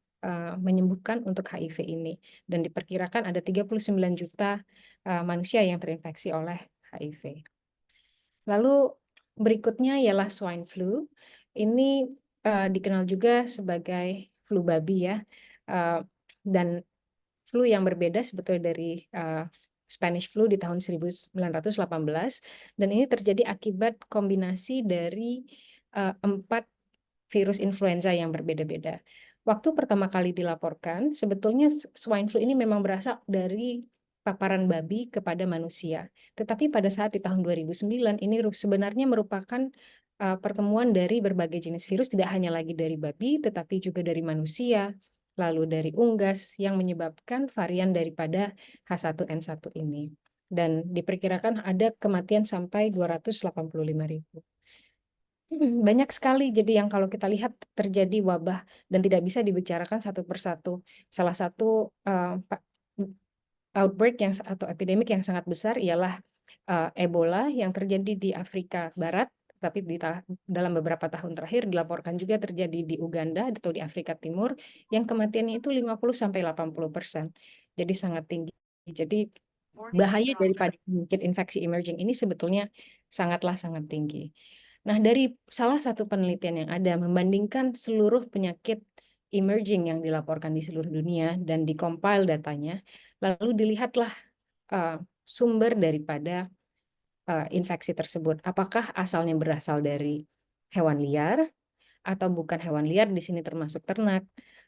menyembuhkan untuk HIV ini. Dan diperkirakan ada 39 juta manusia yang terinfeksi oleh HIV. Lalu berikutnya ialah swine flu. Ini dikenal juga sebagai flu babi ya, dan flu yang berbeda sebetulnya dari Spanish flu di tahun 1918, dan ini terjadi akibat kombinasi dari 4 virus influenza yang berbeda-beda. Waktu pertama kali dilaporkan, sebetulnya swine flu ini memang berasal dari paparan babi kepada manusia. Tetapi pada saat di tahun 2009 ini sebenarnya merupakan pertemuan dari berbagai jenis virus, tidak hanya lagi dari babi, tetapi juga dari manusia, lalu dari unggas yang menyebabkan varian daripada H1N1 ini. Dan diperkirakan ada kematian sampai 285.000. Banyak sekali, jadi yang kalau kita lihat terjadi wabah dan tidak bisa dibicarakan satu persatu. Salah satu outbreak atau epidemik yang sangat besar ialah Ebola yang terjadi di Afrika Barat, tapi dalam beberapa tahun terakhir dilaporkan juga terjadi di Uganda atau di Afrika Timur, yang kematiannya itu 50-80%. Jadi sangat tinggi. Jadi bahaya daripada penyakit infeksi emerging ini sebetulnya sangat tinggi. Nah, dari salah satu penelitian yang ada membandingkan seluruh penyakit emerging yang dilaporkan di seluruh dunia dan dikompil datanya, lalu dilihatlah sumber daripada infeksi tersebut. Apakah asalnya berasal dari hewan liar atau bukan hewan liar, di sini termasuk ternak,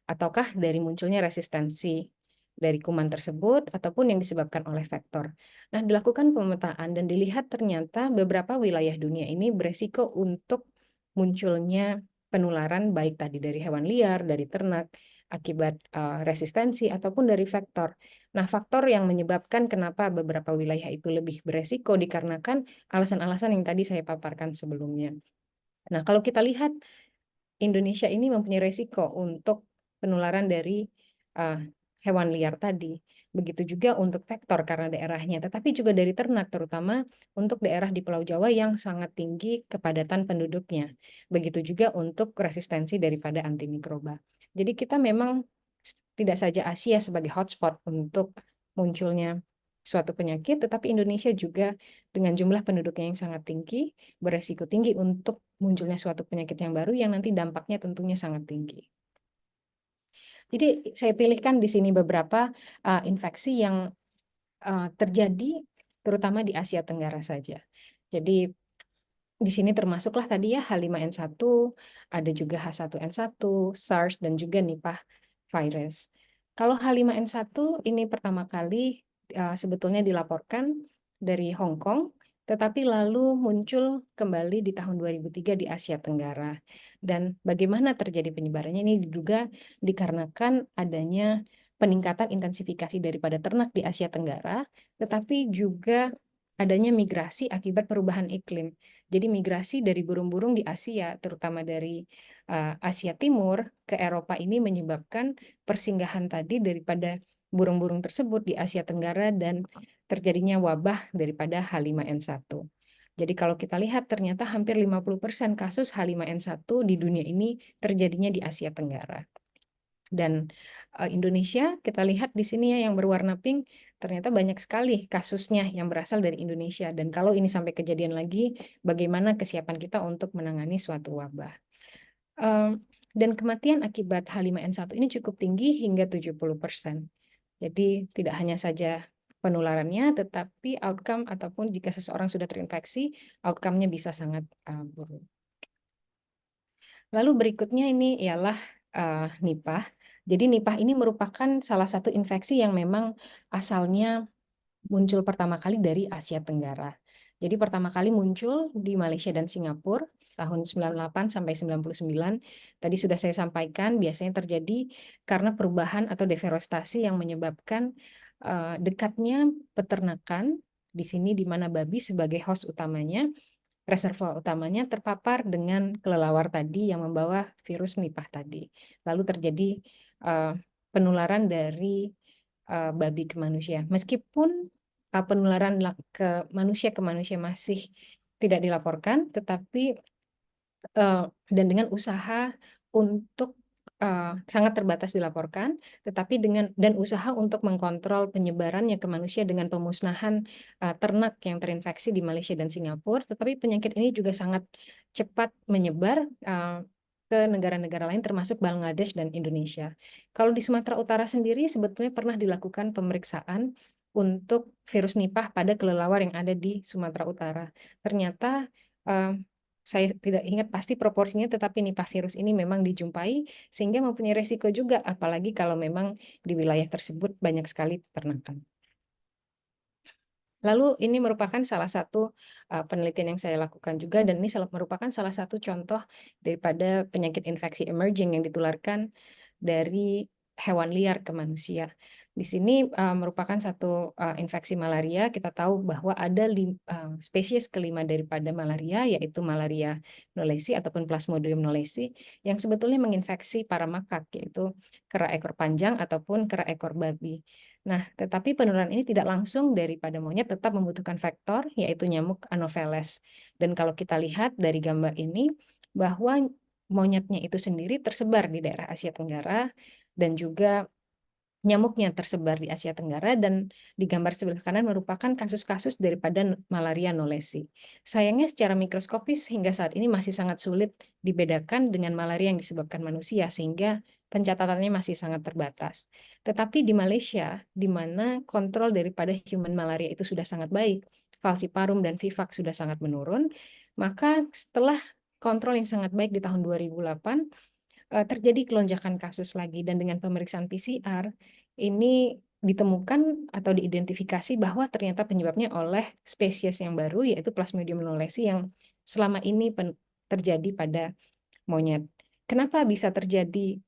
ataukah dari munculnya resistensi dari kuman tersebut ataupun yang disebabkan oleh vektor. Nah, dilakukan pemetaan dan dilihat ternyata beberapa wilayah dunia ini beresiko untuk munculnya penularan baik tadi dari hewan liar, dari ternak, akibat resistensi ataupun dari vektor. Nah, faktor yang menyebabkan kenapa beberapa wilayah itu lebih beresiko dikarenakan alasan-alasan yang tadi saya paparkan sebelumnya. Nah, kalau kita lihat Indonesia ini mempunyai resiko untuk penularan dari hewan liar tadi. Begitu juga untuk vektor karena daerahnya, tetapi juga dari ternak, terutama untuk daerah di Pulau Jawa yang sangat tinggi kepadatan penduduknya. Begitu juga untuk resistensi daripada antimikroba. Jadi kita memang tidak saja Asia sebagai hotspot untuk munculnya suatu penyakit, tetapi Indonesia juga dengan jumlah penduduknya yang sangat tinggi, beresiko tinggi untuk munculnya suatu penyakit yang baru yang nanti dampaknya tentunya sangat tinggi. Jadi saya pilihkan di sini beberapa infeksi yang terjadi terutama di Asia Tenggara saja. Jadi di sini termasuklah tadi ya H5N1, ada juga H1N1, SARS, dan juga Nipah virus. Kalau H5N1 ini pertama kali sebetulnya dilaporkan dari Hong Kong, tetapi lalu muncul kembali di tahun 2003 di Asia Tenggara. Dan bagaimana terjadi penyebarannya ini diduga dikarenakan adanya peningkatan intensifikasi daripada ternak di Asia Tenggara, tetapi juga adanya migrasi akibat perubahan iklim. Jadi migrasi dari burung-burung di Asia, terutama dari Asia Timur ke Eropa ini menyebabkan persinggahan tadi daripada burung-burung tersebut di Asia Tenggara dan terjadinya wabah daripada H5N1. Jadi kalau kita lihat ternyata hampir 50% kasus H5N1 di dunia ini terjadinya di Asia Tenggara. Dan Indonesia kita lihat di sini ya yang berwarna pink, ternyata banyak sekali kasusnya yang berasal dari Indonesia. Dan kalau ini sampai kejadian lagi, bagaimana kesiapan kita untuk menangani suatu wabah. Dan kematian akibat H5N1 ini cukup tinggi hingga 70%. Jadi tidak hanya saja penularannya, tetapi outcome ataupun jika seseorang sudah terinfeksi, outcome-nya bisa sangat buruk. Lalu berikutnya ini ialah Nipah. Jadi Nipah ini merupakan salah satu infeksi yang memang asalnya muncul pertama kali dari Asia Tenggara. Jadi pertama kali muncul di Malaysia dan Singapura tahun 98 sampai 99. Tadi sudah saya sampaikan biasanya terjadi karena perubahan atau deforestasi yang menyebabkan dekatnya peternakan di sini di mana babi sebagai host utamanya reservoir utamanya terpapar dengan kelelawar tadi yang membawa virus Nipah tadi. Lalu terjadi penularan dari babi ke manusia. Meskipun penularan ke manusia masih tidak dilaporkan, tetapi dan dengan usaha untuk sangat terbatas dilaporkan, tetapi dan usaha untuk mengkontrol penyebarannya ke manusia dengan pemusnahan ternak yang terinfeksi di Malaysia dan Singapura, tetapi penyakit ini juga sangat cepat menyebar ke negara-negara lain termasuk Bangladesh dan Indonesia. Kalau di Sumatera Utara sendiri sebetulnya pernah dilakukan pemeriksaan untuk virus Nipah pada kelelawar yang ada di Sumatera Utara. Ternyata saya tidak ingat pasti proporsinya, tetapi Nipah virus ini memang dijumpai sehingga mempunyai resiko juga, apalagi kalau memang di wilayah tersebut banyak sekali peternakan. Lalu ini merupakan salah satu penelitian yang saya lakukan juga, dan ini merupakan salah satu contoh daripada penyakit infeksi emerging yang ditularkan dari hewan liar ke manusia. Di sini merupakan satu infeksi malaria. Kita tahu bahwa ada spesies kelima daripada malaria, yaitu malaria knowlesi ataupun Plasmodium knowlesi, yang sebetulnya menginfeksi para makak, yaitu kera ekor panjang ataupun kera ekor babi. Nah, tetapi penularan ini tidak langsung daripada monyet, tetap membutuhkan faktor, yaitu nyamuk Anopheles. Dan kalau kita lihat dari gambar ini, bahwa monyetnya itu sendiri tersebar di daerah Asia Tenggara, dan juga nyamuknya tersebar di Asia Tenggara, dan di gambar sebelah kanan merupakan kasus-kasus daripada malaria knowlesi. Sayangnya secara mikroskopis hingga saat ini masih sangat sulit dibedakan dengan malaria yang disebabkan manusia, sehingga pencatatannya masih sangat terbatas. Tetapi di Malaysia, di mana kontrol daripada human malaria itu sudah sangat baik, falciparum dan vivax sudah sangat menurun, maka setelah kontrol yang sangat baik di tahun 2008, terjadi kelonjakan kasus lagi, dan dengan pemeriksaan PCR ini ditemukan atau diidentifikasi bahwa ternyata penyebabnya oleh spesies yang baru, yaitu Plasmodium knowlesi yang selama ini terjadi pada monyet. Kenapa bisa terjadi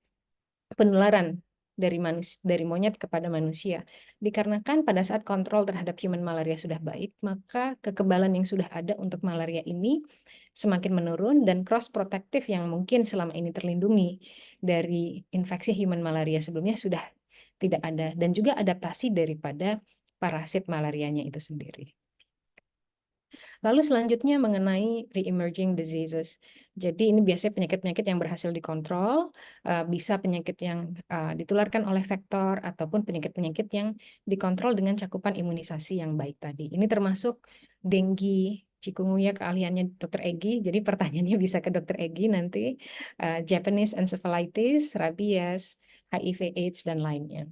penularan dari monyet kepada manusia? Dikarenakan pada saat kontrol terhadap human malaria sudah baik, maka kekebalan yang sudah ada untuk malaria ini semakin menurun, dan cross protective yang mungkin selama ini terlindungi dari infeksi human malaria sebelumnya sudah tidak ada, dan juga adaptasi daripada parasit malarianya itu sendiri. Lalu selanjutnya mengenai re-emerging diseases. Jadi ini biasanya penyakit-penyakit yang berhasil dikontrol, bisa penyakit yang ditularkan oleh vektor, ataupun penyakit-penyakit yang dikontrol dengan cakupan imunisasi yang baik tadi. Ini termasuk dengue, chikungunya keahliannya Dr. Egy, jadi pertanyaannya bisa ke Dr. Egy nanti, Japanese encephalitis, rabies, HIV/AIDS, dan lainnya.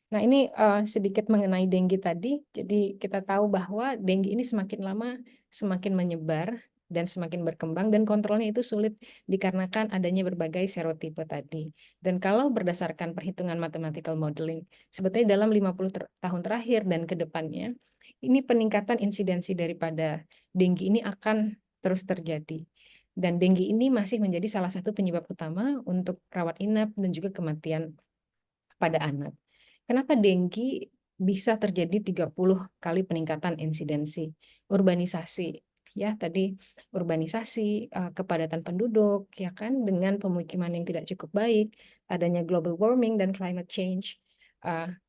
Nah, ini sedikit mengenai dengue tadi. Jadi kita tahu bahwa dengue ini semakin lama semakin menyebar dan semakin berkembang, dan kontrolnya itu sulit dikarenakan adanya berbagai serotipe tadi. Dan kalau berdasarkan perhitungan mathematical modeling, sebetulnya dalam 50 tahun terakhir dan ke depannya, ini peningkatan insidensi daripada dengue ini akan terus terjadi. Dan dengue ini masih menjadi salah satu penyebab utama untuk rawat inap dan juga kematian pada anak. Kenapa dengue bisa terjadi 30 kali peningkatan insidensi? Urbanisasi, ya tadi urbanisasi, kepadatan penduduk, ya kan, dengan pemukiman yang tidak cukup baik, adanya global warming dan climate change,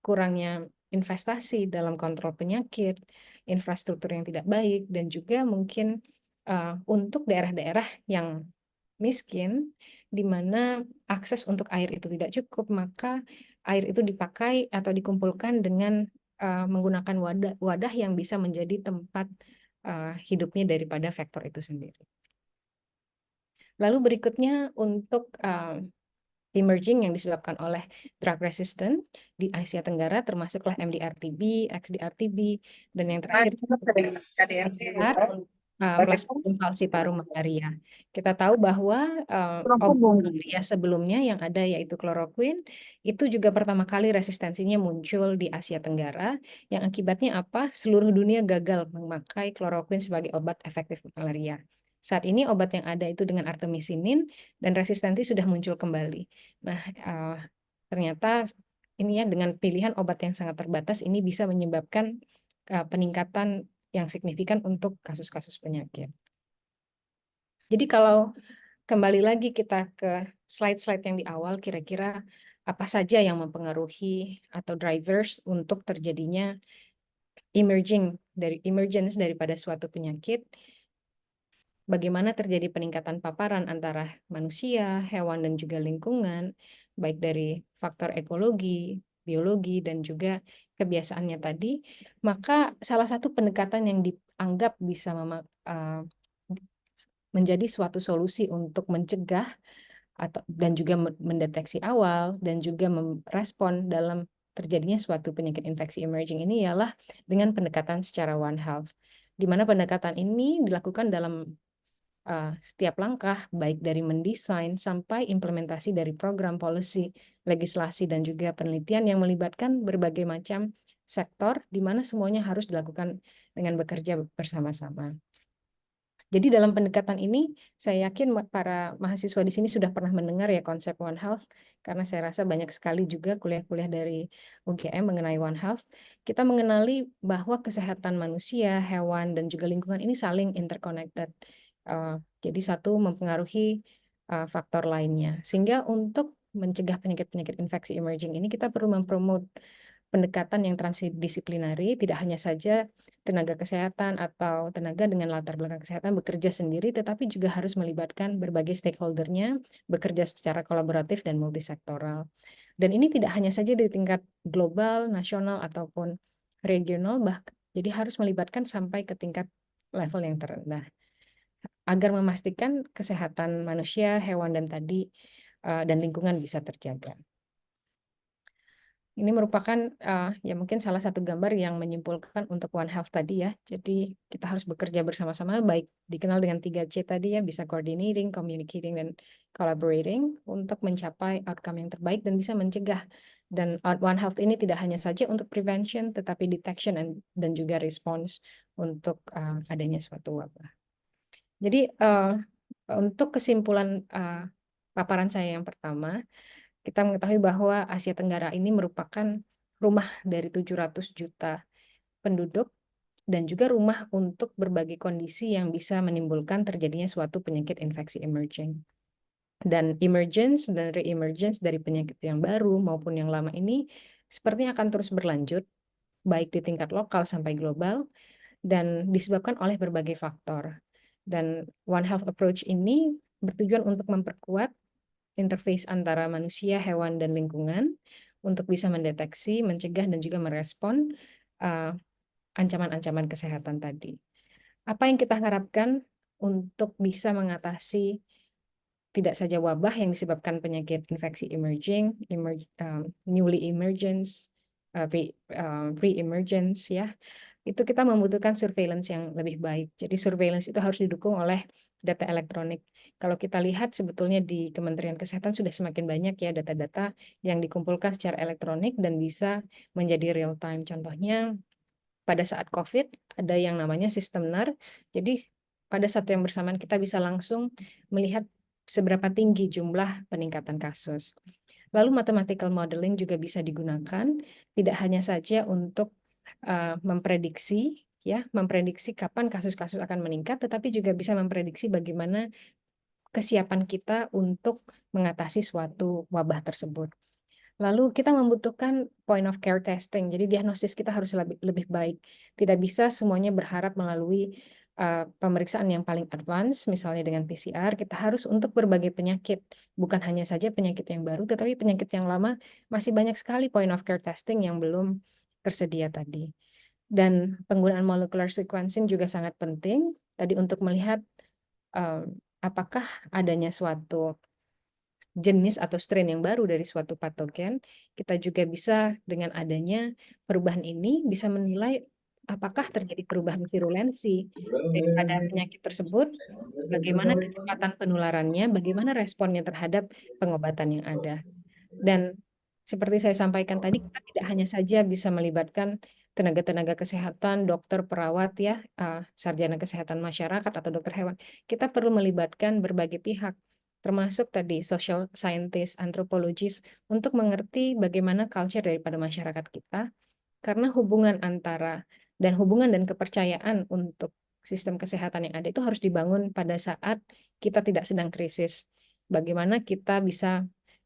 kurangnya investasi dalam kontrol penyakit, infrastruktur yang tidak baik, dan juga mungkin untuk daerah-daerah yang miskin, di mana akses untuk air itu tidak cukup, maka air itu dipakai atau dikumpulkan dengan menggunakan wadah yang bisa menjadi tempat hidupnya daripada vektor itu sendiri. Lalu berikutnya untuk emerging yang disebabkan oleh drug resistant di Asia Tenggara, termasuklah MDR-TB, XDR-TB, dan yang terakhir Plasmodium falciparum malaria. Kita tahu bahwa obat malaria sebelumnya yang ada yaitu kloroquine itu juga pertama kali resistensinya muncul di Asia Tenggara, yang akibatnya apa? Seluruh dunia gagal memakai kloroquine sebagai obat efektif malaria. Saat ini obat yang ada itu dengan artemisinin, dan resistensi sudah muncul kembali. Nah, ternyata ini ya, dengan pilihan obat yang sangat terbatas ini bisa menyebabkan peningkatan yang signifikan untuk kasus-kasus penyakit. Jadi kalau kembali lagi kita ke slide-slide yang di awal, kira-kira apa saja yang mempengaruhi atau drivers untuk terjadinya emergence daripada suatu penyakit, bagaimana terjadi peningkatan paparan antara manusia, hewan, dan juga lingkungan, baik dari faktor ekologi, biologi, dan juga kebiasaannya tadi, maka salah satu pendekatan yang dianggap bisa menjadi suatu solusi untuk mencegah dan juga mendeteksi awal dan juga merespon dalam terjadinya suatu penyakit infeksi emerging ini ialah dengan pendekatan secara One Health, di mana pendekatan ini dilakukan dalam setiap langkah, baik dari mendesain sampai implementasi dari program, policy, legislasi, dan juga penelitian yang melibatkan berbagai macam sektor, di mana semuanya harus dilakukan dengan bekerja bersama-sama. Jadi dalam pendekatan ini, saya yakin para mahasiswa di sini sudah pernah mendengar ya konsep One Health, karena saya rasa banyak sekali juga kuliah-kuliah dari UGM mengenai One Health. Kita mengenali bahwa kesehatan manusia, hewan, dan juga lingkungan ini saling interconnected. Jadi satu mempengaruhi faktor lainnya. Sehingga untuk mencegah penyakit-penyakit infeksi emerging ini, kita perlu mempromote pendekatan yang transdisiplinari, tidak hanya saja tenaga kesehatan atau tenaga dengan latar belakang kesehatan bekerja sendiri, tetapi juga harus melibatkan berbagai stakeholder-nya, bekerja secara kolaboratif dan multisektoral. Dan ini tidak hanya saja di tingkat global, nasional, ataupun regional, jadi harus melibatkan sampai ke tingkat level yang terendah, agar memastikan kesehatan manusia, hewan, dan lingkungan bisa terjaga. Ini merupakan ya mungkin salah satu gambar yang menyimpulkan untuk One Health tadi ya. Jadi kita harus bekerja bersama-sama, baik dikenal dengan 3C tadi ya, bisa coordinating, communicating, dan collaborating untuk mencapai outcome yang terbaik dan bisa mencegah. Dan One Health ini tidak hanya saja untuk prevention, tetapi detection dan juga response untuk adanya suatu wabah. Jadi untuk kesimpulan paparan saya yang pertama, kita mengetahui bahwa Asia Tenggara ini merupakan rumah dari 700 juta penduduk dan juga rumah untuk berbagai kondisi yang bisa menimbulkan terjadinya suatu penyakit infeksi emerging. Dan emergence dan re-emergence dari penyakit yang baru maupun yang lama ini sepertinya akan terus berlanjut, baik di tingkat lokal sampai global, dan disebabkan oleh berbagai faktor. Dan One Health Approach ini bertujuan untuk memperkuat interface antara manusia, hewan, dan lingkungan untuk bisa mendeteksi, mencegah, dan juga merespon ancaman-ancaman kesehatan tadi. Apa yang kita harapkan untuk bisa mengatasi tidak saja wabah yang disebabkan penyakit infeksi emerging, newly emergence, pre-emergence ya, itu kita membutuhkan surveillance yang lebih baik. Jadi surveillance itu harus didukung oleh data elektronik. Kalau kita lihat sebetulnya di Kementerian Kesehatan sudah semakin banyak ya data-data yang dikumpulkan secara elektronik dan bisa menjadi real time. Contohnya pada saat COVID ada yang namanya sistem NAR. Jadi pada saat yang bersamaan kita bisa langsung melihat seberapa tinggi jumlah peningkatan kasus. Lalu mathematical modeling juga bisa digunakan, tidak hanya saja untuk memprediksi kapan kasus-kasus akan meningkat, tetapi juga bisa memprediksi bagaimana kesiapan kita untuk mengatasi suatu wabah tersebut. Lalu kita membutuhkan point of care testing, jadi diagnosis kita harus lebih baik. Tidak bisa semuanya berharap melalui pemeriksaan yang paling advance, misalnya dengan PCR, kita harus untuk berbagai penyakit, bukan hanya saja penyakit yang baru, tetapi penyakit yang lama, masih banyak sekali point of care testing yang belum tersedia tadi. Dan penggunaan molecular sequencing juga sangat penting, tadi untuk melihat apakah adanya suatu jenis atau strain yang baru dari suatu patogen. Kita juga bisa dengan adanya perubahan ini bisa menilai apakah terjadi perubahan virulensi daripada penyakit tersebut, bagaimana kecepatan penularannya, bagaimana responnya terhadap pengobatan yang ada. Dan seperti saya sampaikan tadi, kita tidak hanya saja bisa melibatkan tenaga-tenaga kesehatan, dokter, perawat, ya, sarjana kesehatan masyarakat atau dokter hewan. Kita perlu melibatkan berbagai pihak, termasuk tadi social scientist, antropologis, untuk mengerti bagaimana culture daripada masyarakat kita, karena hubungan antara Dan hubungan dan kepercayaan untuk sistem kesehatan yang ada itu harus dibangun pada saat kita tidak sedang krisis. Bagaimana kita bisa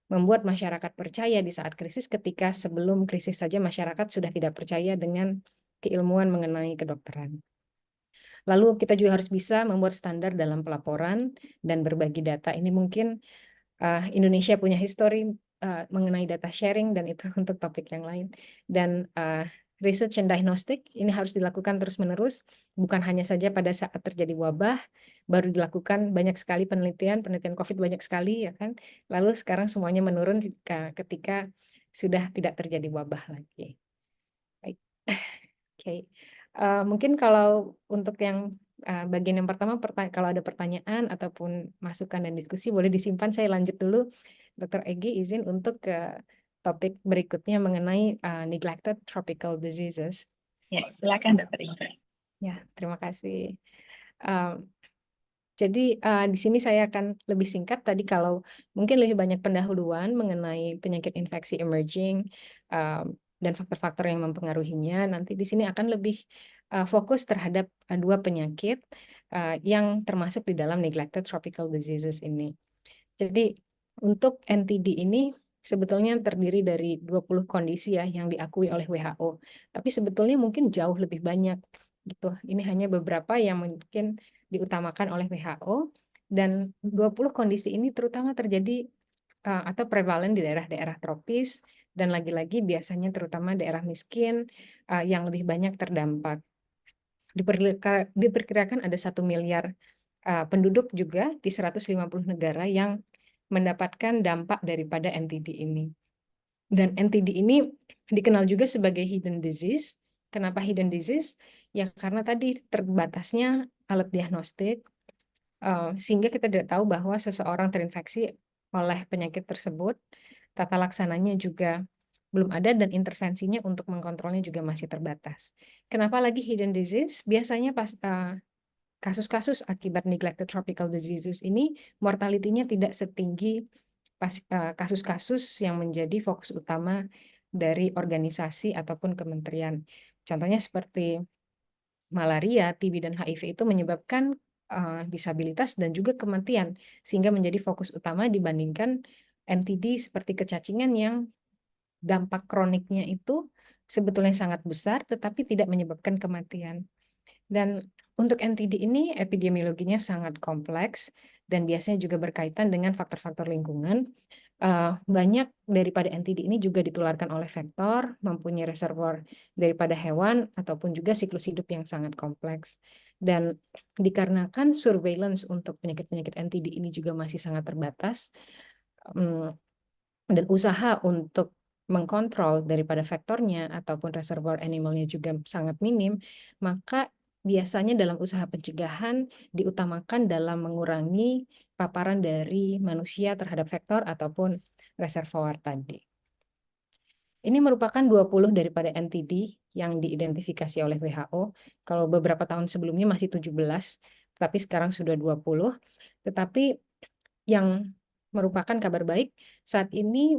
membuat masyarakat percaya di saat krisis ketika sebelum krisis saja masyarakat sudah tidak percaya dengan keilmuan mengenai kedokteran. Lalu kita juga harus bisa membuat standar dalam pelaporan dan berbagi data. Ini mungkin Indonesia punya histori mengenai data sharing dan itu untuk topik yang lain. Dan research and diagnostic ini harus dilakukan terus-menerus, bukan hanya saja pada saat terjadi wabah, baru dilakukan banyak sekali penelitian COVID banyak sekali ya kan. Lalu sekarang semuanya menurun ketika sudah tidak terjadi wabah lagi. Baik. Oke. Mungkin kalau untuk yang bagian yang pertama, kalau ada pertanyaan ataupun masukan dan diskusi boleh disimpan, saya lanjut dulu. Dr. Egy izin untuk ke topik berikutnya mengenai neglected tropical diseases. Ya, silakan Dr. Inka. Ya, terima kasih. Jadi di sini saya akan lebih singkat. Tadi kalau mungkin lebih banyak pendahuluan mengenai penyakit infeksi emerging dan faktor-faktor yang mempengaruhinya. Nanti di sini akan lebih fokus terhadap dua penyakit yang termasuk di dalam neglected tropical diseases ini. Jadi untuk NTD ini sebetulnya terdiri dari 20 kondisi ya yang diakui oleh WHO. Tapi sebetulnya mungkin jauh lebih banyak gitu. Ini hanya beberapa yang mungkin diutamakan oleh WHO, dan 20 kondisi ini terutama terjadi atau prevalen di daerah-daerah tropis, dan lagi-lagi biasanya terutama daerah miskin yang lebih banyak terdampak. Diperkirakan ada 1 miliar penduduk juga di 150 negara yang mendapatkan dampak daripada NTD ini. Dan NTD ini dikenal juga sebagai hidden disease. Kenapa hidden disease? Ya karena tadi terbatasnya alat diagnostik, sehingga kita tidak tahu bahwa seseorang terinfeksi oleh penyakit tersebut. Tata laksananya juga belum ada dan intervensinya untuk mengkontrolnya juga masih terbatas. Kenapa lagi hidden disease? Biasanya pas kasus-kasus akibat neglected tropical diseases ini mortality-nya tidak setinggi kasus-kasus yang menjadi fokus utama dari organisasi ataupun kementerian. Contohnya seperti malaria, TB, dan HIV itu menyebabkan disabilitas dan juga kematian, sehingga menjadi fokus utama dibandingkan NTD seperti kecacingan yang dampak kroniknya itu sebetulnya sangat besar tetapi tidak menyebabkan kematian. Dan untuk NTD ini epidemiologinya sangat kompleks dan biasanya juga berkaitan dengan faktor-faktor lingkungan. Banyak daripada NTD ini juga ditularkan oleh vektor, mempunyai reservoir daripada hewan, ataupun juga siklus hidup yang sangat kompleks. Dan dikarenakan surveillance untuk penyakit-penyakit NTD ini juga masih sangat terbatas, dan usaha untuk mengkontrol daripada vektornya ataupun reservoir animalnya juga sangat minim, maka biasanya dalam usaha pencegahan diutamakan dalam mengurangi paparan dari manusia terhadap vektor ataupun reservoir tadi. Ini merupakan 20 daripada NTD yang diidentifikasi oleh WHO. Kalau beberapa tahun sebelumnya masih 17, tapi sekarang sudah 20. Tetapi yang merupakan kabar baik, saat ini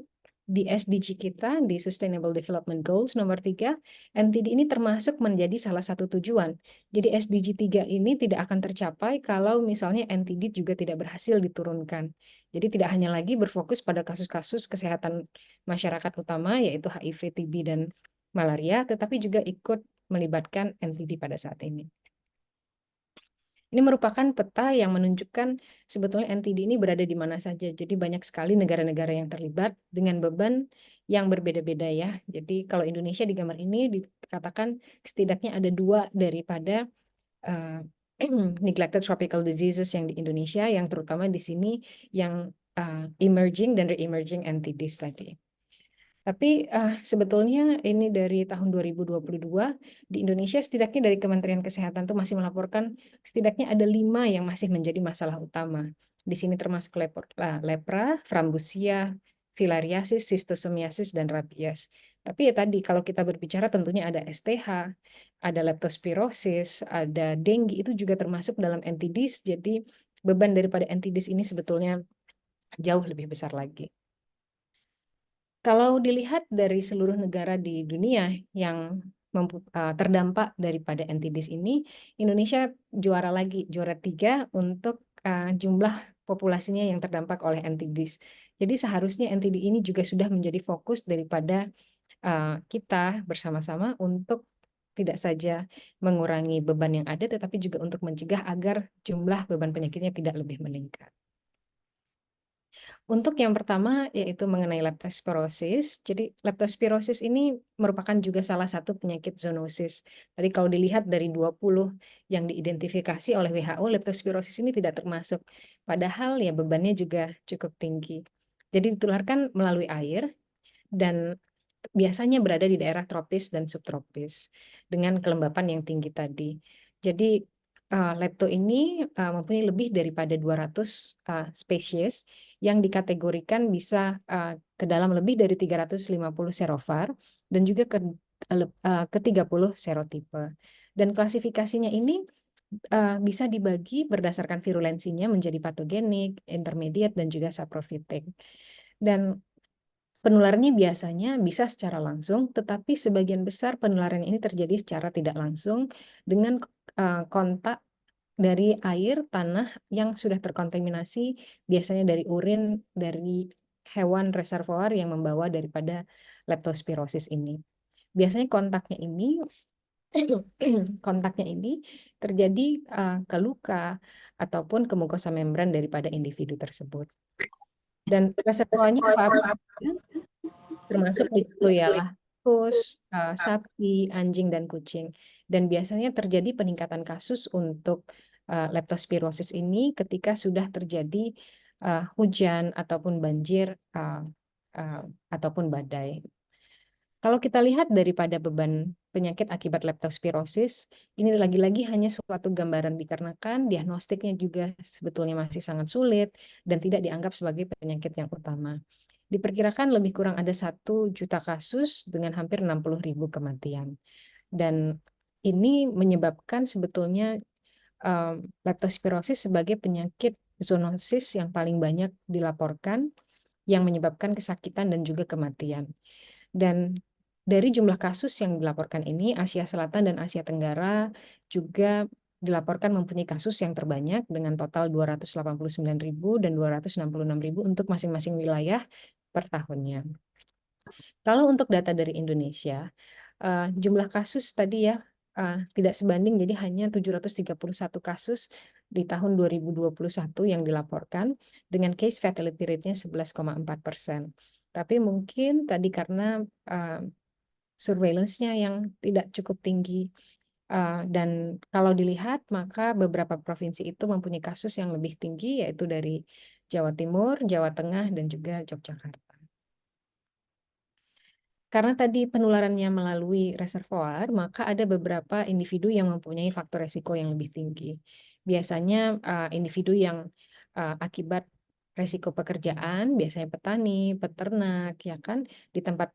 di SDG kita, di Sustainable Development Goals nomor 3, NTD ini termasuk menjadi salah satu tujuan. Jadi SDG 3 ini tidak akan tercapai kalau misalnya NTD juga tidak berhasil diturunkan. Jadi tidak hanya lagi berfokus pada kasus-kasus kesehatan masyarakat utama, yaitu HIV, TB, dan malaria, tetapi juga ikut melibatkan NTD pada saat ini. Ini merupakan peta yang menunjukkan sebetulnya NTD ini berada di mana saja. Jadi banyak sekali negara-negara yang terlibat dengan beban yang berbeda-beda ya. Jadi kalau Indonesia di gambar ini dikatakan setidaknya ada 2 daripada neglected tropical diseases yang di Indonesia, yang terutama di sini yang emerging dan re-emerging NTDs tadi. Tapi sebetulnya ini dari tahun 2022 di Indonesia setidaknya dari Kementerian Kesehatan itu masih melaporkan setidaknya ada 5 yang masih menjadi masalah utama. Di sini termasuk lepra, frambusia, filariasis, sistosomiasis, dan rabies. Tapi ya tadi kalau kita berbicara tentunya ada STH, ada leptospirosis, ada dengue, itu juga termasuk dalam NTDs. Jadi beban daripada NTDs ini sebetulnya jauh lebih besar lagi. Kalau dilihat dari seluruh negara di dunia yang terdampak daripada NTDs ini, Indonesia juara lagi, juara 3 untuk jumlah populasinya yang terdampak oleh NTDs. Jadi seharusnya NTD ini juga sudah menjadi fokus daripada kita bersama-sama untuk tidak saja mengurangi beban yang ada, tetapi juga untuk mencegah agar jumlah beban penyakitnya tidak lebih meningkat. Untuk yang pertama yaitu mengenai leptospirosis. Jadi leptospirosis ini merupakan juga salah satu penyakit zoonosis. Tadi kalau dilihat dari 20 yang diidentifikasi oleh WHO, leptospirosis ini tidak termasuk. Padahal ya bebannya juga cukup tinggi. Jadi ditularkan melalui air dan biasanya berada di daerah tropis dan subtropis dengan kelembapan yang tinggi tadi. Jadi lepto ini mempunyai lebih daripada 200 spesies yang dikategorikan bisa ke dalam lebih dari 350 serovar dan juga ke 30 serotipe. Dan klasifikasinya ini bisa dibagi berdasarkan virulensinya menjadi patogenik, intermediate, dan juga saprofitik. Dan penularannya biasanya bisa secara langsung, tetapi sebagian besar penularan ini terjadi secara tidak langsung dengan kontak dari air, tanah yang sudah terkontaminasi, biasanya dari urin, dari hewan reservoir yang membawa daripada leptospirosis ini. Biasanya kontaknya ini terjadi ke luka ataupun ke mukosa membran daripada individu tersebut. Dan reservoirnya termasuk itu ialah tikus, sapi, anjing, dan kucing. Dan biasanya terjadi peningkatan kasus untuk leptospirosis ini ketika sudah terjadi hujan ataupun banjir ataupun badai. Kalau kita lihat daripada beban penyakit akibat leptospirosis, ini lagi-lagi hanya suatu gambaran dikarenakan diagnostiknya juga sebetulnya masih sangat sulit dan tidak dianggap sebagai penyakit yang utama. Diperkirakan lebih kurang ada 1 juta kasus dengan hampir 60.000 kematian. Dan ini menyebabkan sebetulnya leptospirosis sebagai penyakit zoonosis yang paling banyak dilaporkan, yang menyebabkan kesakitan dan juga kematian. Dan dari jumlah kasus yang dilaporkan ini, Asia Selatan dan Asia Tenggara juga dilaporkan mempunyai kasus yang terbanyak dengan total 289.000 dan 266.000 untuk masing-masing wilayah per tahunnya. Kalau untuk data dari Indonesia, jumlah kasus tadi ya tidak sebanding, jadi hanya 731 kasus di tahun 2021 yang dilaporkan dengan case fatality rate-nya 11,4%. Tapi mungkin tadi karena surveillance-nya yang tidak cukup tinggi, dan kalau dilihat maka beberapa provinsi itu mempunyai kasus yang lebih tinggi, yaitu dari Jawa Timur, Jawa Tengah, dan juga Yogyakarta. Karena tadi penularannya melalui reservoir, maka ada beberapa individu yang mempunyai faktor resiko yang lebih tinggi. Biasanya individu yang akibat resiko pekerjaan, biasanya petani, peternak, ya kan, di tempat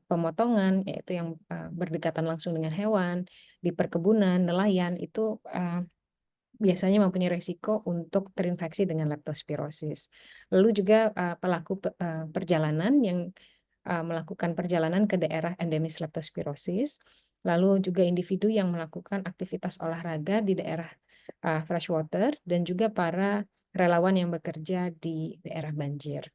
pemotongan, yaitu yang berdekatan langsung dengan hewan, di perkebunan, nelayan, itu biasanya mempunyai resiko untuk terinfeksi dengan leptospirosis. Lalu juga pelaku perjalanan yang melakukan perjalanan ke daerah endemis leptospirosis, lalu juga individu yang melakukan aktivitas olahraga di daerah freshwater, dan juga para relawan yang bekerja di daerah banjir.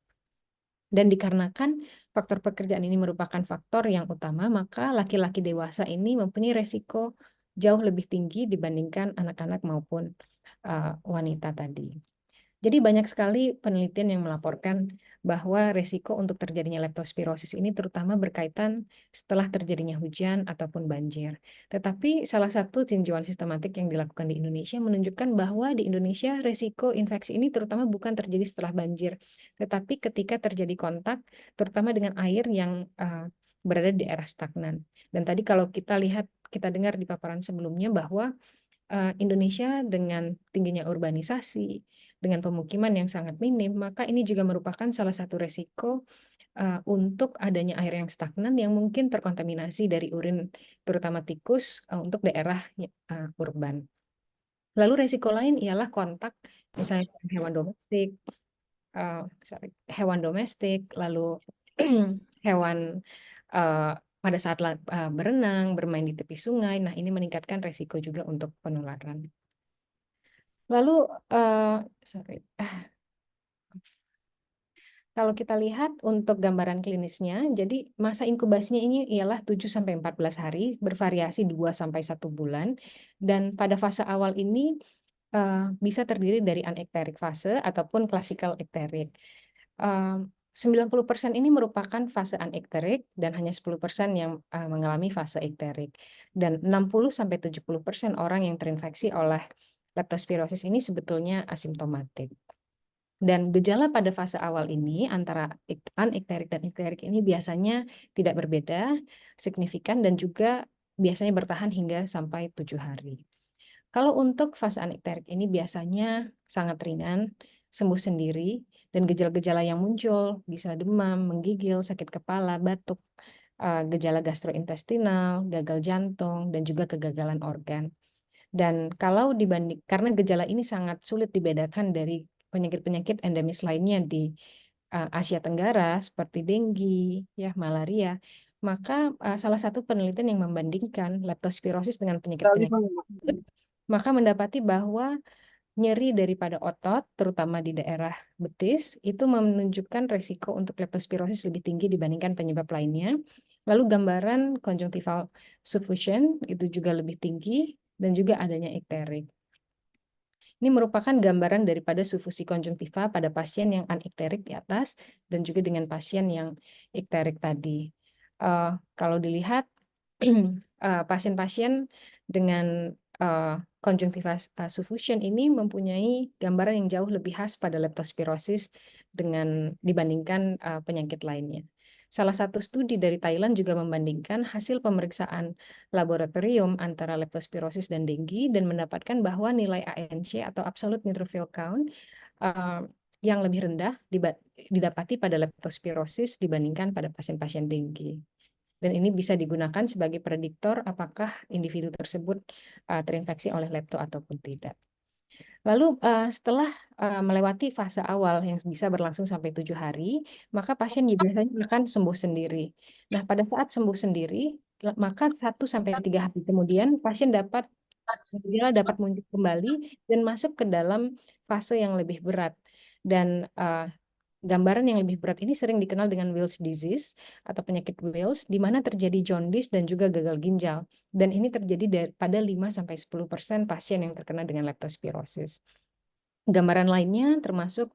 Dan dikarenakan faktor pekerjaan ini merupakan faktor yang utama, maka laki-laki dewasa ini mempunyai resiko jauh lebih tinggi dibandingkan anak-anak maupun wanita tadi. Jadi banyak sekali penelitian yang melaporkan bahwa resiko untuk terjadinya leptospirosis ini terutama berkaitan setelah terjadinya hujan ataupun banjir. Tetapi salah satu tinjauan sistematik yang dilakukan di Indonesia menunjukkan bahwa di Indonesia resiko infeksi ini terutama bukan terjadi setelah banjir, tetapi ketika terjadi kontak terutama dengan air yang berada di daerah stagnan. Dan tadi kalau kita lihat, kita dengar di paparan sebelumnya bahwa Indonesia dengan tingginya urbanisasi, dengan pemukiman yang sangat minim, maka ini juga merupakan salah satu resiko untuk adanya air yang stagnan yang mungkin terkontaminasi dari urin, terutama tikus, untuk daerah urban. Lalu resiko lain ialah kontak, misalnya hewan domestik, lalu hewan pada saat berenang, bermain di tepi sungai. Nah, ini meningkatkan resiko juga untuk penularan. Lalu, kalau kita lihat untuk gambaran klinisnya, jadi masa inkubasinya ini ialah 7-14 hari, bervariasi 2-1 bulan, dan pada fase awal ini bisa terdiri dari anekterik fase ataupun classical ekterik. 90% ini merupakan fase anekterik dan hanya 10% yang mengalami fase ekterik. Dan 60-70% orang yang terinfeksi oleh leptospirosis ini sebetulnya asimptomatik. Dan gejala pada fase awal ini antara anekterik dan ekterik ini biasanya tidak berbeda, signifikan, dan juga biasanya bertahan hingga sampai 7 hari. Kalau untuk fase anekterik ini biasanya sangat ringan, sembuh sendiri, dan gejala-gejala yang muncul bisa demam, menggigil, sakit kepala, batuk, gejala gastrointestinal, gagal jantung, dan juga kegagalan organ. Dan kalau karena gejala ini sangat sulit dibedakan dari penyakit-penyakit endemis lainnya di Asia Tenggara seperti denggi, ya, malaria, maka salah satu penelitian yang membandingkan leptospirosis dengan penyakit-penyakit maka mendapati bahwa nyeri daripada otot, terutama di daerah betis, itu menunjukkan resiko untuk leptospirosis lebih tinggi dibandingkan penyebab lainnya. Lalu gambaran conjunctival suffusion itu juga lebih tinggi, dan juga adanya ekterik. Ini merupakan gambaran daripada sufusi konjungtiva pada pasien yang anekterik di atas dan juga dengan pasien yang ekterik tadi. Kalau dilihat pasien-pasien dengan conjunctiva suffusion ini mempunyai gambaran yang jauh lebih khas pada leptospirosis dibandingkan penyakit lainnya. Salah satu studi dari Thailand juga membandingkan hasil pemeriksaan laboratorium antara leptospirosis dan denggi dan mendapatkan bahwa nilai ANC atau absolute neutrophil count yang lebih rendah didapati pada leptospirosis dibandingkan pada pasien-pasien denggi. Dan ini bisa digunakan sebagai prediktor apakah individu tersebut terinfeksi oleh lepto ataupun tidak. Lalu setelah melewati fase awal yang bisa berlangsung sampai 7 hari, maka pasien biasanya akan sembuh sendiri. Nah, pada saat sembuh sendiri, maka 1-3 hari kemudian pasien gejala dapat muncul kembali dan masuk ke dalam fase yang lebih berat. Dan gambaran yang lebih berat ini sering dikenal dengan Wills disease atau penyakit Wills, di mana terjadi jaundice dan juga gagal ginjal. Dan ini terjadi pada 5-10% pasien yang terkena dengan leptospirosis. Gambaran lainnya termasuk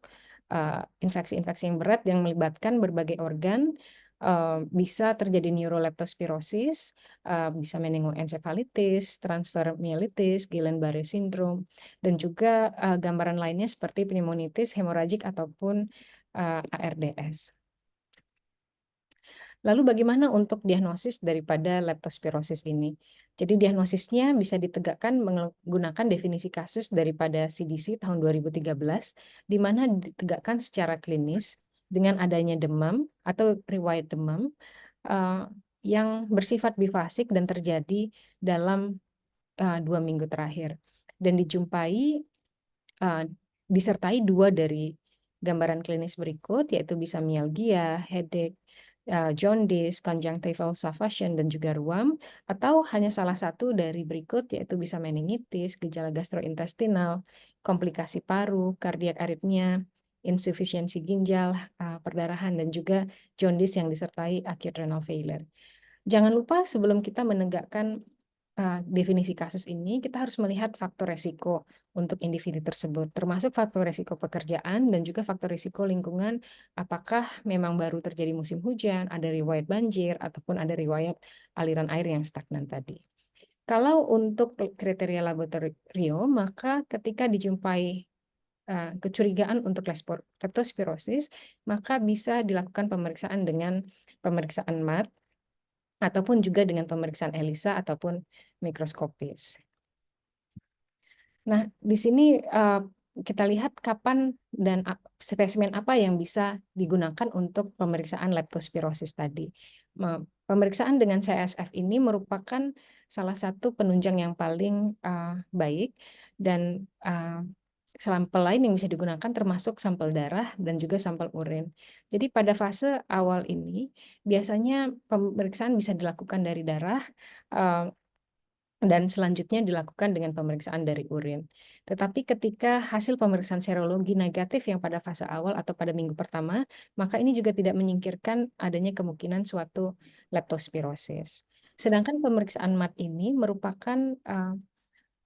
infeksi-infeksi yang berat yang melibatkan berbagai organ, bisa terjadi neuroleptospirosis, bisa meningoencephalitis, transfer myelitis, Guillain-Barré syndrome, dan juga gambaran lainnya seperti pneumonitis, hemoragik, ataupun ARDS. Lalu bagaimana untuk diagnosis daripada leptospirosis ini? Jadi diagnosisnya bisa ditegakkan menggunakan definisi kasus daripada CDC tahun 2013, di mana ditegakkan secara klinis dengan adanya demam atau riwayat demam yang bersifat bifasik dan terjadi dalam 2 minggu terakhir. Dan disertai 2 dari gambaran klinis berikut, yaitu bisa mialgia, headache, jaundice, conjunctival suffusion, dan juga ruam, atau hanya salah satu dari berikut, yaitu bisa meningitis, gejala gastrointestinal, komplikasi paru, kardiak aritmia, insufisiensi ginjal, perdarahan, dan juga jaundice yang disertai acute renal failure. Jangan lupa sebelum kita menegakkan definisi kasus ini, kita harus melihat faktor resiko untuk individu tersebut, termasuk faktor resiko pekerjaan dan juga faktor resiko lingkungan, apakah memang baru terjadi musim hujan, ada riwayat banjir, ataupun ada riwayat aliran air yang stagnan tadi. Kalau untuk kriteria laboratorium, maka ketika dijumpai kecurigaan untuk leptospirosis, maka bisa dilakukan pemeriksaan dengan pemeriksaan MAT, ataupun juga dengan pemeriksaan ELISA ataupun mikroskopis. Nah, di sini kita lihat kapan dan spesimen apa yang bisa digunakan untuk pemeriksaan leptospirosis tadi. Pemeriksaan dengan CSF ini merupakan salah satu penunjang yang paling baik dan sampel lain yang bisa digunakan termasuk sampel darah dan juga sampel urin. Jadi pada fase awal ini biasanya pemeriksaan bisa dilakukan dari darah dan selanjutnya dilakukan dengan pemeriksaan dari urin. Tetapi ketika hasil pemeriksaan serologi negatif yang pada fase awal atau pada minggu pertama, maka ini juga tidak menyingkirkan adanya kemungkinan suatu leptospirosis. Sedangkan pemeriksaan MAT ini merupakan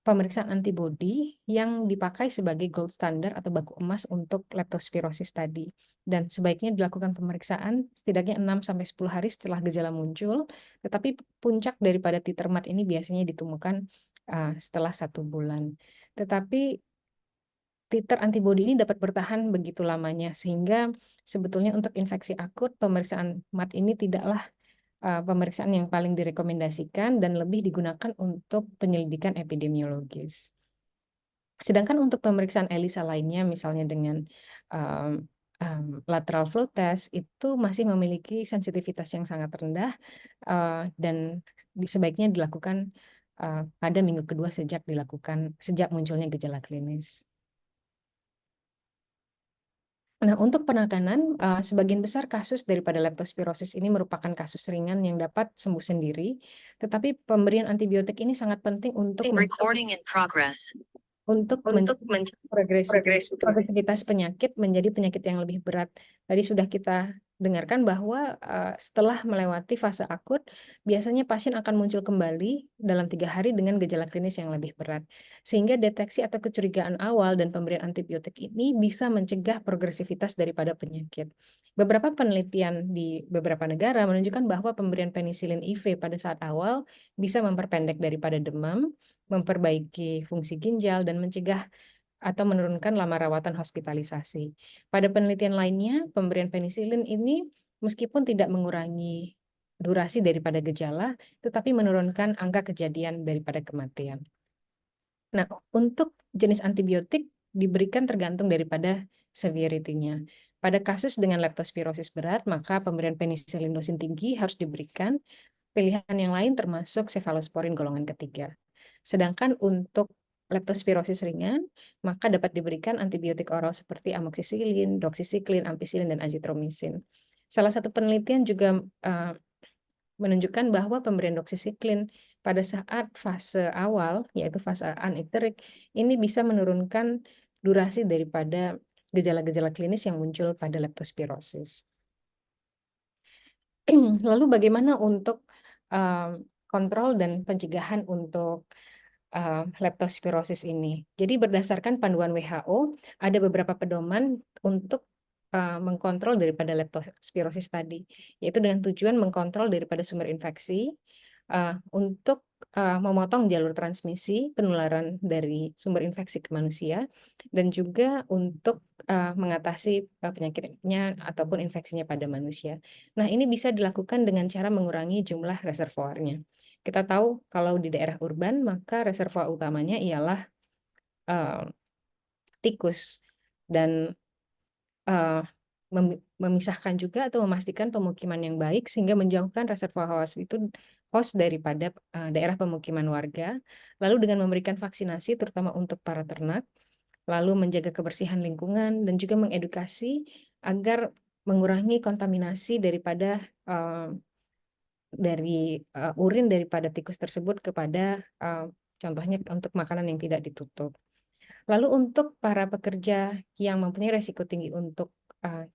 pemeriksaan antibodi yang dipakai sebagai gold standard atau baku emas untuk leptospirosis tadi. Dan sebaiknya dilakukan pemeriksaan setidaknya 6-10 hari setelah gejala muncul, tetapi puncak daripada titer MAT ini biasanya ditemukan setelah 1 bulan. Tetapi titer antibodi ini dapat bertahan begitu lamanya, sehingga sebetulnya untuk infeksi akut, pemeriksaan MAT ini tidaklah pemeriksaan yang paling direkomendasikan dan lebih digunakan untuk penyelidikan epidemiologis. Sedangkan untuk pemeriksaan ELISA lainnya, misalnya dengan lateral flow test, itu masih memiliki sensitivitas yang sangat rendah dan sebaiknya dilakukan pada minggu kedua sejak munculnya gejala klinis. Nah, untuk penanganan, sebagian besar kasus daripada leptospirosis ini merupakan kasus ringan yang dapat sembuh sendiri, tetapi pemberian antibiotik ini sangat penting untuk progresivitas penyakit menjadi penyakit yang lebih berat. Tadi sudah kita dengarkan bahwa setelah melewati fase akut, biasanya pasien akan muncul kembali dalam 3 hari dengan gejala klinis yang lebih berat. Sehingga deteksi atau kecurigaan awal dan pemberian antibiotik ini bisa mencegah progresivitas daripada penyakit. Beberapa penelitian di beberapa negara menunjukkan bahwa pemberian penisilin IV pada saat awal bisa memperpendek daripada demam, memperbaiki fungsi ginjal, dan mencegah atau menurunkan lama rawatan hospitalisasi. Pada penelitian lainnya, pemberian penisilin ini meskipun tidak mengurangi durasi daripada gejala, tetapi menurunkan angka kejadian daripada kematian. Nah, untuk jenis antibiotik diberikan tergantung daripada severity-nya. Pada kasus dengan leptospirosis berat, maka pemberian penisilin dosis tinggi harus diberikan. Pilihan yang lain termasuk cefalosporin golongan ketiga. Sedangkan untuk leptospirosis ringan, maka dapat diberikan antibiotik oral seperti amoxicillin, doxycycline, ampicillin, dan azitromisin. Salah satu penelitian juga menunjukkan bahwa pemberian doxycycline pada saat fase awal, yaitu fase anikterik, ini bisa menurunkan durasi daripada gejala-gejala klinis yang muncul pada leptospirosis. Lalu bagaimana untuk kontrol dan pencegahan untuk leptospirosis ini? Jadi berdasarkan panduan WHO, ada beberapa pedoman untuk mengkontrol daripada leptospirosis tadi, yaitu dengan tujuan mengkontrol daripada sumber infeksi, untuk memotong jalur transmisi penularan dari sumber infeksi ke manusia, dan juga untuk mengatasi penyakitnya ataupun infeksinya pada manusia. Nah, ini bisa dilakukan dengan cara mengurangi jumlah reservoirnya. Kita tahu kalau di daerah urban, maka reservoir utamanya ialah tikus, dan memisahkan juga atau memastikan pemukiman yang baik sehingga menjauhkan reservoir host daripada daerah pemukiman warga, lalu dengan memberikan vaksinasi terutama untuk para ternak, lalu menjaga kebersihan lingkungan dan juga mengedukasi agar mengurangi kontaminasi daripada urin daripada tikus tersebut kepada contohnya untuk makanan yang tidak ditutup. Lalu untuk para pekerja yang mempunyai resiko tinggi untuk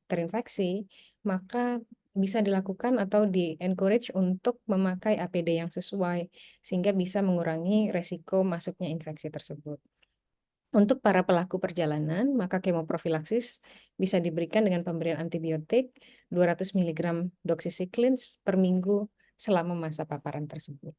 terinfeksi, maka bisa dilakukan atau di-encourage untuk memakai APD yang sesuai, sehingga bisa mengurangi resiko masuknya infeksi tersebut. Untuk para pelaku perjalanan, maka kemoprofilaksis bisa diberikan dengan pemberian antibiotik 200 mg doxycycline per minggu selama masa paparan tersebut.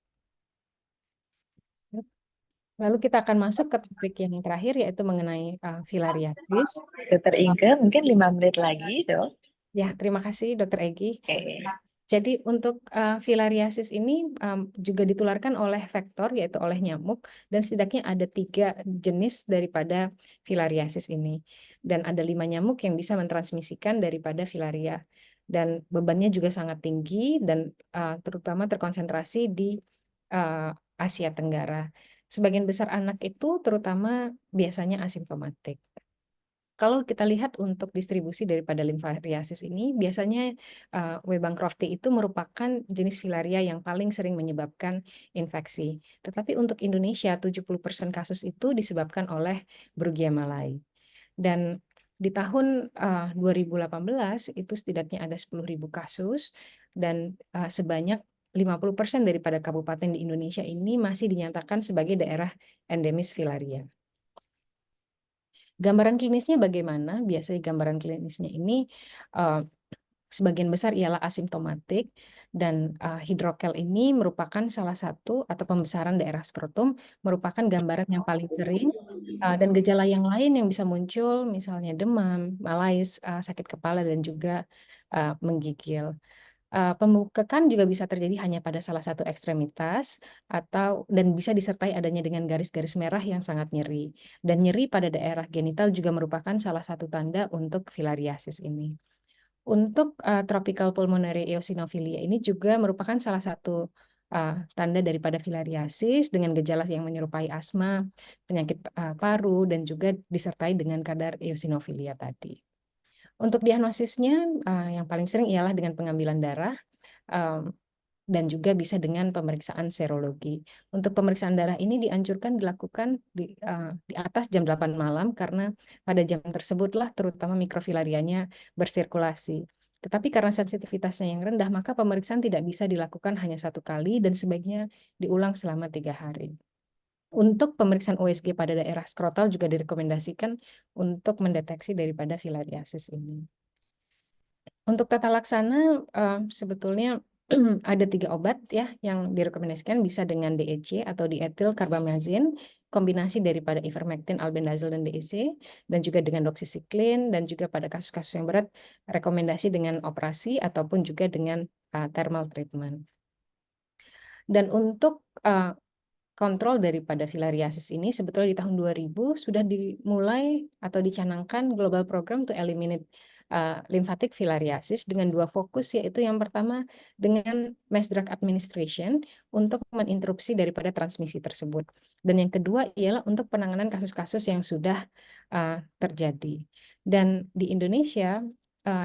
Lalu kita akan masuk ke topik yang terakhir, yaitu mengenai filariasis. Dr. Inke, mungkin 5 menit lagi, Dok. Ya, terima kasih Dr. Egy. Oke. Jadi untuk filariasis ini juga ditularkan oleh vektor, yaitu oleh nyamuk, dan setidaknya ada 3 jenis daripada filariasis ini. Dan ada 5 nyamuk yang bisa mentransmisikan daripada filaria. Dan bebannya juga sangat tinggi dan terutama terkonsentrasi di Asia Tenggara. Sebagian besar anak itu terutama biasanya asimptomatik. Kalau kita lihat untuk distribusi daripada limfariasis ini, biasanya Wellbancrofti itu merupakan jenis filaria yang paling sering menyebabkan infeksi. Tetapi untuk Indonesia, 70% kasus itu disebabkan oleh Brugia malai. Dan di tahun 2018 itu setidaknya ada 10.000 kasus dan sebanyak 50% daripada kabupaten di Indonesia ini masih dinyatakan sebagai daerah endemis filaria. Gambaran klinisnya bagaimana? Biasanya gambaran klinisnya ini sebagian besar ialah asimptomatik dan hidrokel ini merupakan salah satu atau pembesaran daerah skrotum merupakan gambaran yang paling sering dan gejala yang lain yang bisa muncul misalnya demam, malaise, sakit kepala dan juga menggigil. Pembukakan juga bisa terjadi hanya pada salah satu ekstremitas dan bisa disertai adanya dengan garis-garis merah yang sangat nyeri. Dan nyeri pada daerah genital juga merupakan salah satu tanda untuk filariasis ini. Untuk tropical pulmonary eosinophilia ini juga merupakan salah satu tanda daripada filariasis dengan gejala yang menyerupai asma, penyakit paru, dan juga disertai dengan kadar eosinophilia tadi. Untuk diagnosisnya yang paling sering ialah dengan pengambilan darah dan juga bisa dengan pemeriksaan serologi. Untuk pemeriksaan darah ini dianjurkan dilakukan di atas jam 8 malam karena pada jam tersebutlah terutama mikrofilarianya bersirkulasi. Tetapi karena sensitivitasnya yang rendah, maka pemeriksaan tidak bisa dilakukan hanya 1 kali dan sebaiknya diulang selama 3 hari. Untuk pemeriksaan USG pada daerah skrotal juga direkomendasikan untuk mendeteksi daripada filariasis ini. Untuk tata laksana sebetulnya ada 3 obat ya yang direkomendasikan, bisa dengan DEC atau diethil carbamazine, kombinasi daripada ivermectin, albendazole dan DEC, dan juga dengan doxycycline, dan juga pada kasus-kasus yang berat rekomendasi dengan operasi ataupun juga dengan thermal treatment. Dan untuk kontrol daripada filariasis ini sebetulnya di tahun 2000 sudah dimulai atau dicanangkan global program to eliminate lymphatic filariasis dengan 2 fokus, yaitu yang pertama dengan mass drug administration untuk menginterupsi daripada transmisi tersebut. Dan yang kedua ialah untuk penanganan kasus-kasus yang sudah terjadi. Dan di Indonesia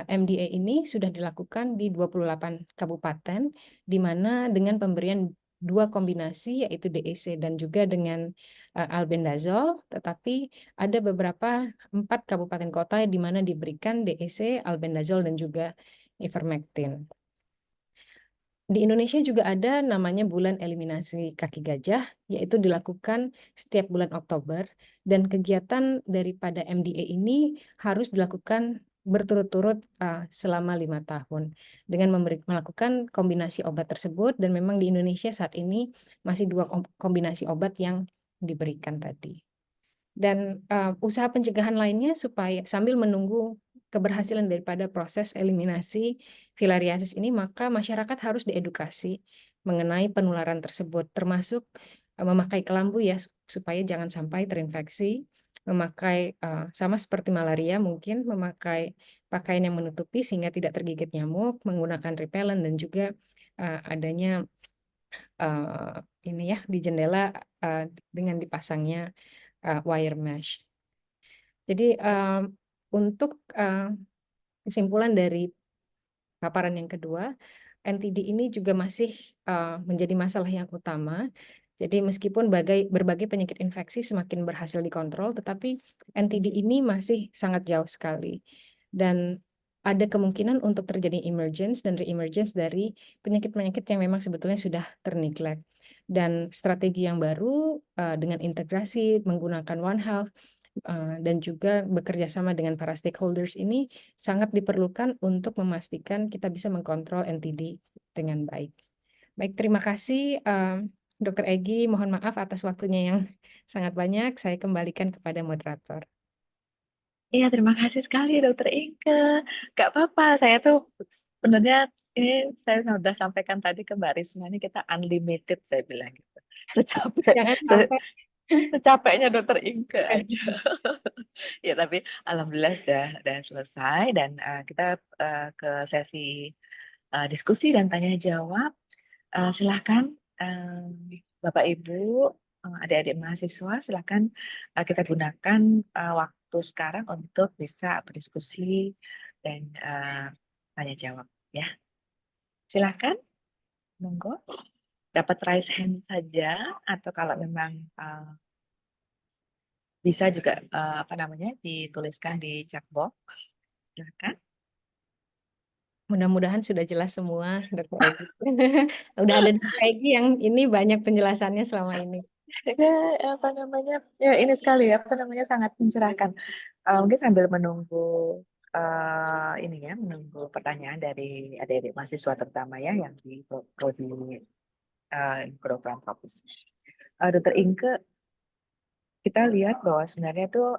MDA ini sudah dilakukan di 28 kabupaten, di mana dengan pemberian 2 kombinasi yaitu DEC dan juga dengan albendazole, tetapi ada beberapa 4 kabupaten kota di mana diberikan DEC, albendazole dan juga ivermectin. Di Indonesia juga ada namanya bulan eliminasi kaki gajah, yaitu dilakukan setiap bulan Oktober, dan kegiatan daripada MDA ini harus dilakukan berturut-turut selama 5 tahun dengan melakukan kombinasi obat tersebut, dan memang di Indonesia saat ini masih 2 kombinasi obat yang diberikan tadi. Dan usaha pencegahan lainnya supaya sambil menunggu keberhasilan daripada proses eliminasi filariasis ini, maka masyarakat harus diedukasi mengenai penularan tersebut, termasuk memakai kelambu ya, supaya jangan sampai terinfeksi, memakai sama seperti malaria mungkin, memakai pakaian yang menutupi sehingga tidak tergigit nyamuk, menggunakan repellent, dan juga adanya ini ya di jendela dengan dipasangnya wire mesh. Jadi untuk kesimpulan dari paparan yang kedua, NTD ini juga masih menjadi masalah yang utama. Jadi meskipun berbagai penyakit infeksi semakin berhasil dikontrol, tetapi NTD ini masih sangat jauh sekali. Dan ada kemungkinan untuk terjadi emergence dan re-emergence dari penyakit-penyakit yang memang sebetulnya sudah terneglect. Dan strategi yang baru dengan integrasi menggunakan One Health dan juga bekerja sama dengan para stakeholders ini sangat diperlukan untuk memastikan kita bisa mengkontrol NTD dengan baik. Baik, terima kasih Dr. Egy, mohon maaf atas waktunya yang sangat banyak. Saya kembalikan kepada moderator. Iya, terima kasih sekali Dokter Inke. Gak apa-apa, saya tuh sebenarnya ini saya sudah sampaikan tadi ke Mbak Risma, ini kita unlimited saya bilang gitu. Jangan sampai Secapeknya Dokter Inke aja. Ya, tapi alhamdulillah sudah selesai dan kita ke sesi diskusi dan tanya jawab. Silakan Bapak Ibu, adik-adik mahasiswa, silakan kita gunakan waktu waktu sekarang untuk bisa berdiskusi dan tanya jawab ya. Silakan, monggo. Dapat raise hand saja atau kalau memang bisa juga dituliskan di chat box. Silakan. Mudah-mudahan sudah jelas semua, Dr. Egi. Udah ada Dr. Egi yang ini banyak penjelasannya selama ini. Ya ini sekali sangat mencerahkan. Mungkin sambil menunggu menunggu pertanyaan dari adik-adik mahasiswa terutama ya yang di prodi kedokteran tropis. Dokter Inke, kita lihat bahwa sebenarnya itu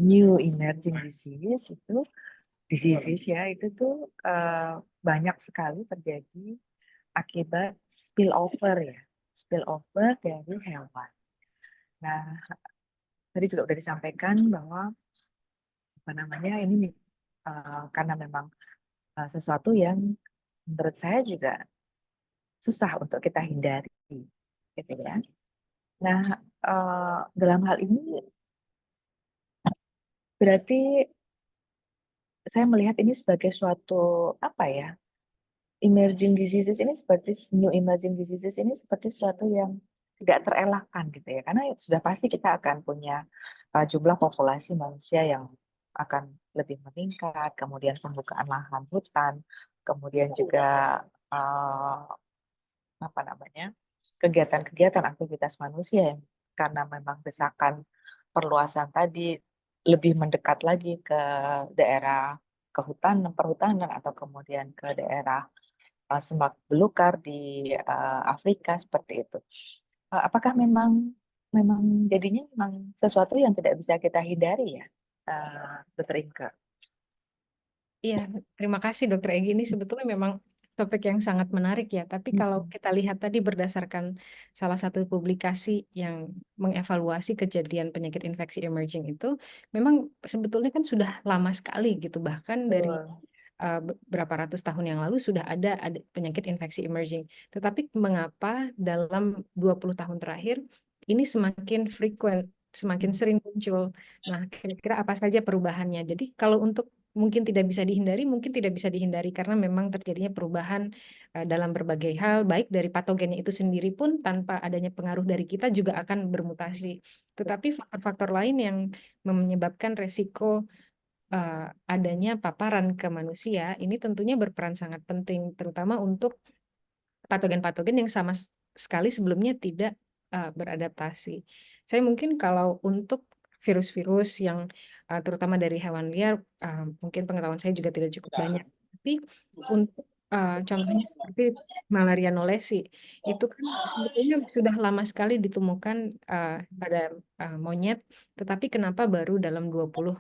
new emerging diseases ya itu tuh banyak sekali terjadi akibat spillover dari hewan. Nah, tadi juga sudah disampaikan bahwa ini karena memang sesuatu yang menurut saya juga susah untuk kita hindari, gitu ya. Nah, dalam hal ini berarti saya melihat ini sebagai suatu emerging diseases ini new emerging diseases ini seperti suatu yang tidak terelakkan gitu ya, karena sudah pasti kita akan punya jumlah populasi manusia yang akan lebih meningkat, kemudian pembukaan lahan hutan, kemudian juga kegiatan-kegiatan aktivitas manusia yang karena memang desakan perluasan tadi lebih mendekat lagi ke daerah perhutanan atau kemudian ke daerah semak belukar di Afrika seperti itu. Apakah memang jadinya memang sesuatu yang tidak bisa kita hindari ya, Dr. Inke? Iya, terima kasih Dr. Egi. Ini sebetulnya memang topik yang sangat menarik ya. Tapi kalau kita lihat tadi berdasarkan salah satu publikasi yang mengevaluasi kejadian penyakit infeksi emerging itu, memang sebetulnya kan sudah lama sekali gitu. Bahkan dari beberapa ratus tahun yang lalu sudah ada penyakit infeksi emerging. Tetapi mengapa dalam 20 tahun terakhir ini semakin frequent, semakin sering muncul. Nah, kira-kira apa saja perubahannya? Jadi kalau untuk mungkin tidak bisa dihindari karena memang terjadinya perubahan dalam berbagai hal, baik dari patogennya itu sendiri pun tanpa adanya pengaruh dari kita juga akan bermutasi. Tetapi faktor-faktor lain yang menyebabkan resiko adanya paparan ke manusia ini tentunya berperan sangat penting, terutama untuk patogen-patogen yang sama sekali sebelumnya tidak beradaptasi. Saya mungkin kalau untuk virus-virus yang terutama dari hewan liar, mungkin pengetahuan saya juga tidak cukup banyak. Tapi untuk contohnya seperti malaria knowlesi, itu kan sebetulnya sudah lama sekali ditemukan pada monyet, tetapi kenapa baru dalam 20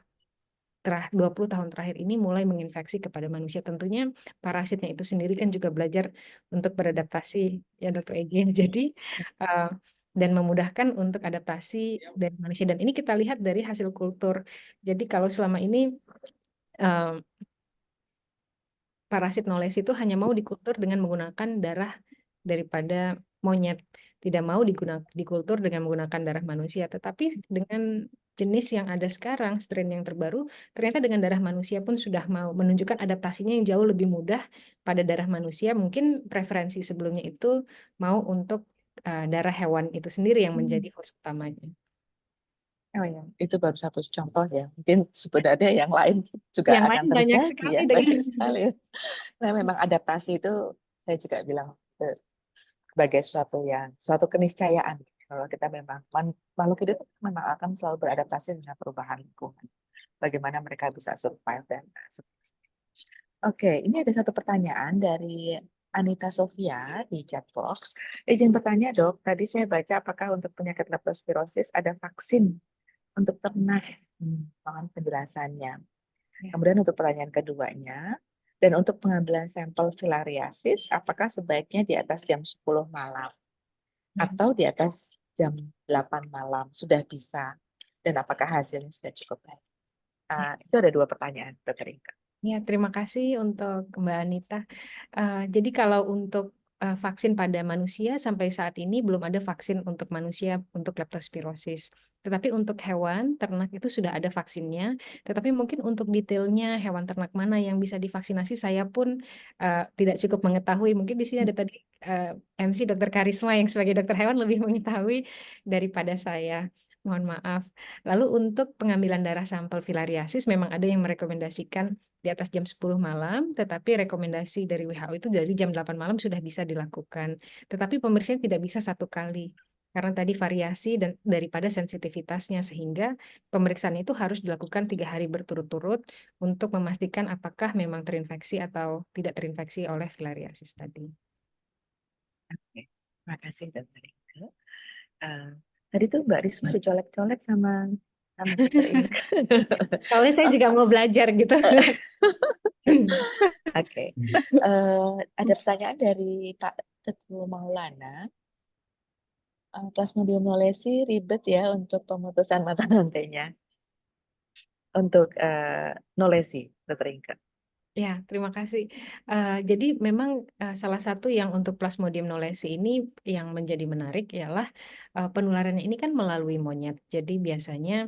tahun terakhir ini mulai menginfeksi kepada manusia. Tentunya parasitnya itu sendiri kan juga belajar untuk beradaptasi ya Dr. Egi. Jadi dan memudahkan untuk adaptasi dari manusia. Dan ini kita lihat dari hasil kultur. Jadi kalau selama ini parasit knowlesi itu hanya mau dikultur dengan menggunakan darah daripada monyet, tidak mau dikultur dengan menggunakan darah manusia. Tetapi dengan jenis yang ada sekarang, strain yang terbaru, ternyata dengan darah manusia pun sudah mau menunjukkan adaptasinya yang jauh lebih mudah pada darah manusia. Mungkin preferensi sebelumnya itu mau untuk darah hewan itu sendiri yang menjadi host utamanya. Oh ya, itu baru satu contoh ya. Mungkin sebenarnya yang lain juga Yang akan lain banyak terjadi sekali ya, dengan banyak sekali. Nah, memang adaptasi itu saya juga bilang sebagai suatu keniscayaan. Kalau kita memang makhluk hidup memang akan selalu beradaptasi dengan perubahan lingkungan. Bagaimana mereka bisa survive dan seterusnya. Oke, ini ada satu pertanyaan dari Anita Sofia di chat box. Izin bertanya dok, tadi saya baca apakah untuk penyakit leptospirosis ada vaksin untuk ternak? Mohon penjelasannya. Kemudian untuk pertanyaan keduanya, dan untuk pengambilan sampel filariasis, apakah sebaiknya di atas jam 10 malam atau di atas jam 8 malam sudah bisa? Dan apakah hasilnya sudah cukup baik? Itu ada dua pertanyaan, Dr. Inka. Ya, terima kasih untuk Mbak Anita. Jadi kalau untuk vaksin pada manusia sampai saat ini belum ada vaksin untuk manusia untuk leptospirosis. Tetapi untuk hewan ternak itu sudah ada vaksinnya. Tetapi mungkin untuk detailnya hewan ternak mana yang bisa divaksinasi saya pun tidak cukup mengetahui. Mungkin di sini ada tadi MC Dr. Karisma yang sebagai dokter hewan lebih mengetahui daripada saya. Mohon maaf. Lalu untuk pengambilan darah sampel filariasis memang ada yang merekomendasikan di atas jam 10 malam, tetapi rekomendasi dari WHO itu dari jam 8 malam sudah bisa dilakukan. Tetapi pemeriksaan tidak bisa satu kali, karena tadi variasi dan daripada sensitivitasnya, sehingga pemeriksaan itu harus dilakukan 3 hari berturut-turut untuk memastikan apakah memang terinfeksi atau tidak terinfeksi oleh filariasis tadi. Oke, terima kasih Dokter Inke. Tadi tuh Mbak Risma dicolek-colek sama Dokter Inke. Soalnya saya juga mau belajar gitu. Oke, ada pertanyaan dari Pak Teguh Maulana. Plasmodium knowlesi ribet ya untuk pemutusan mata rantainya. Untuk knowlesi, Dokter Inke. Ya, terima kasih. Jadi memang salah satu yang untuk Plasmodium knowlesi ini yang menjadi menarik ialah penularannya ini kan melalui monyet. Jadi biasanya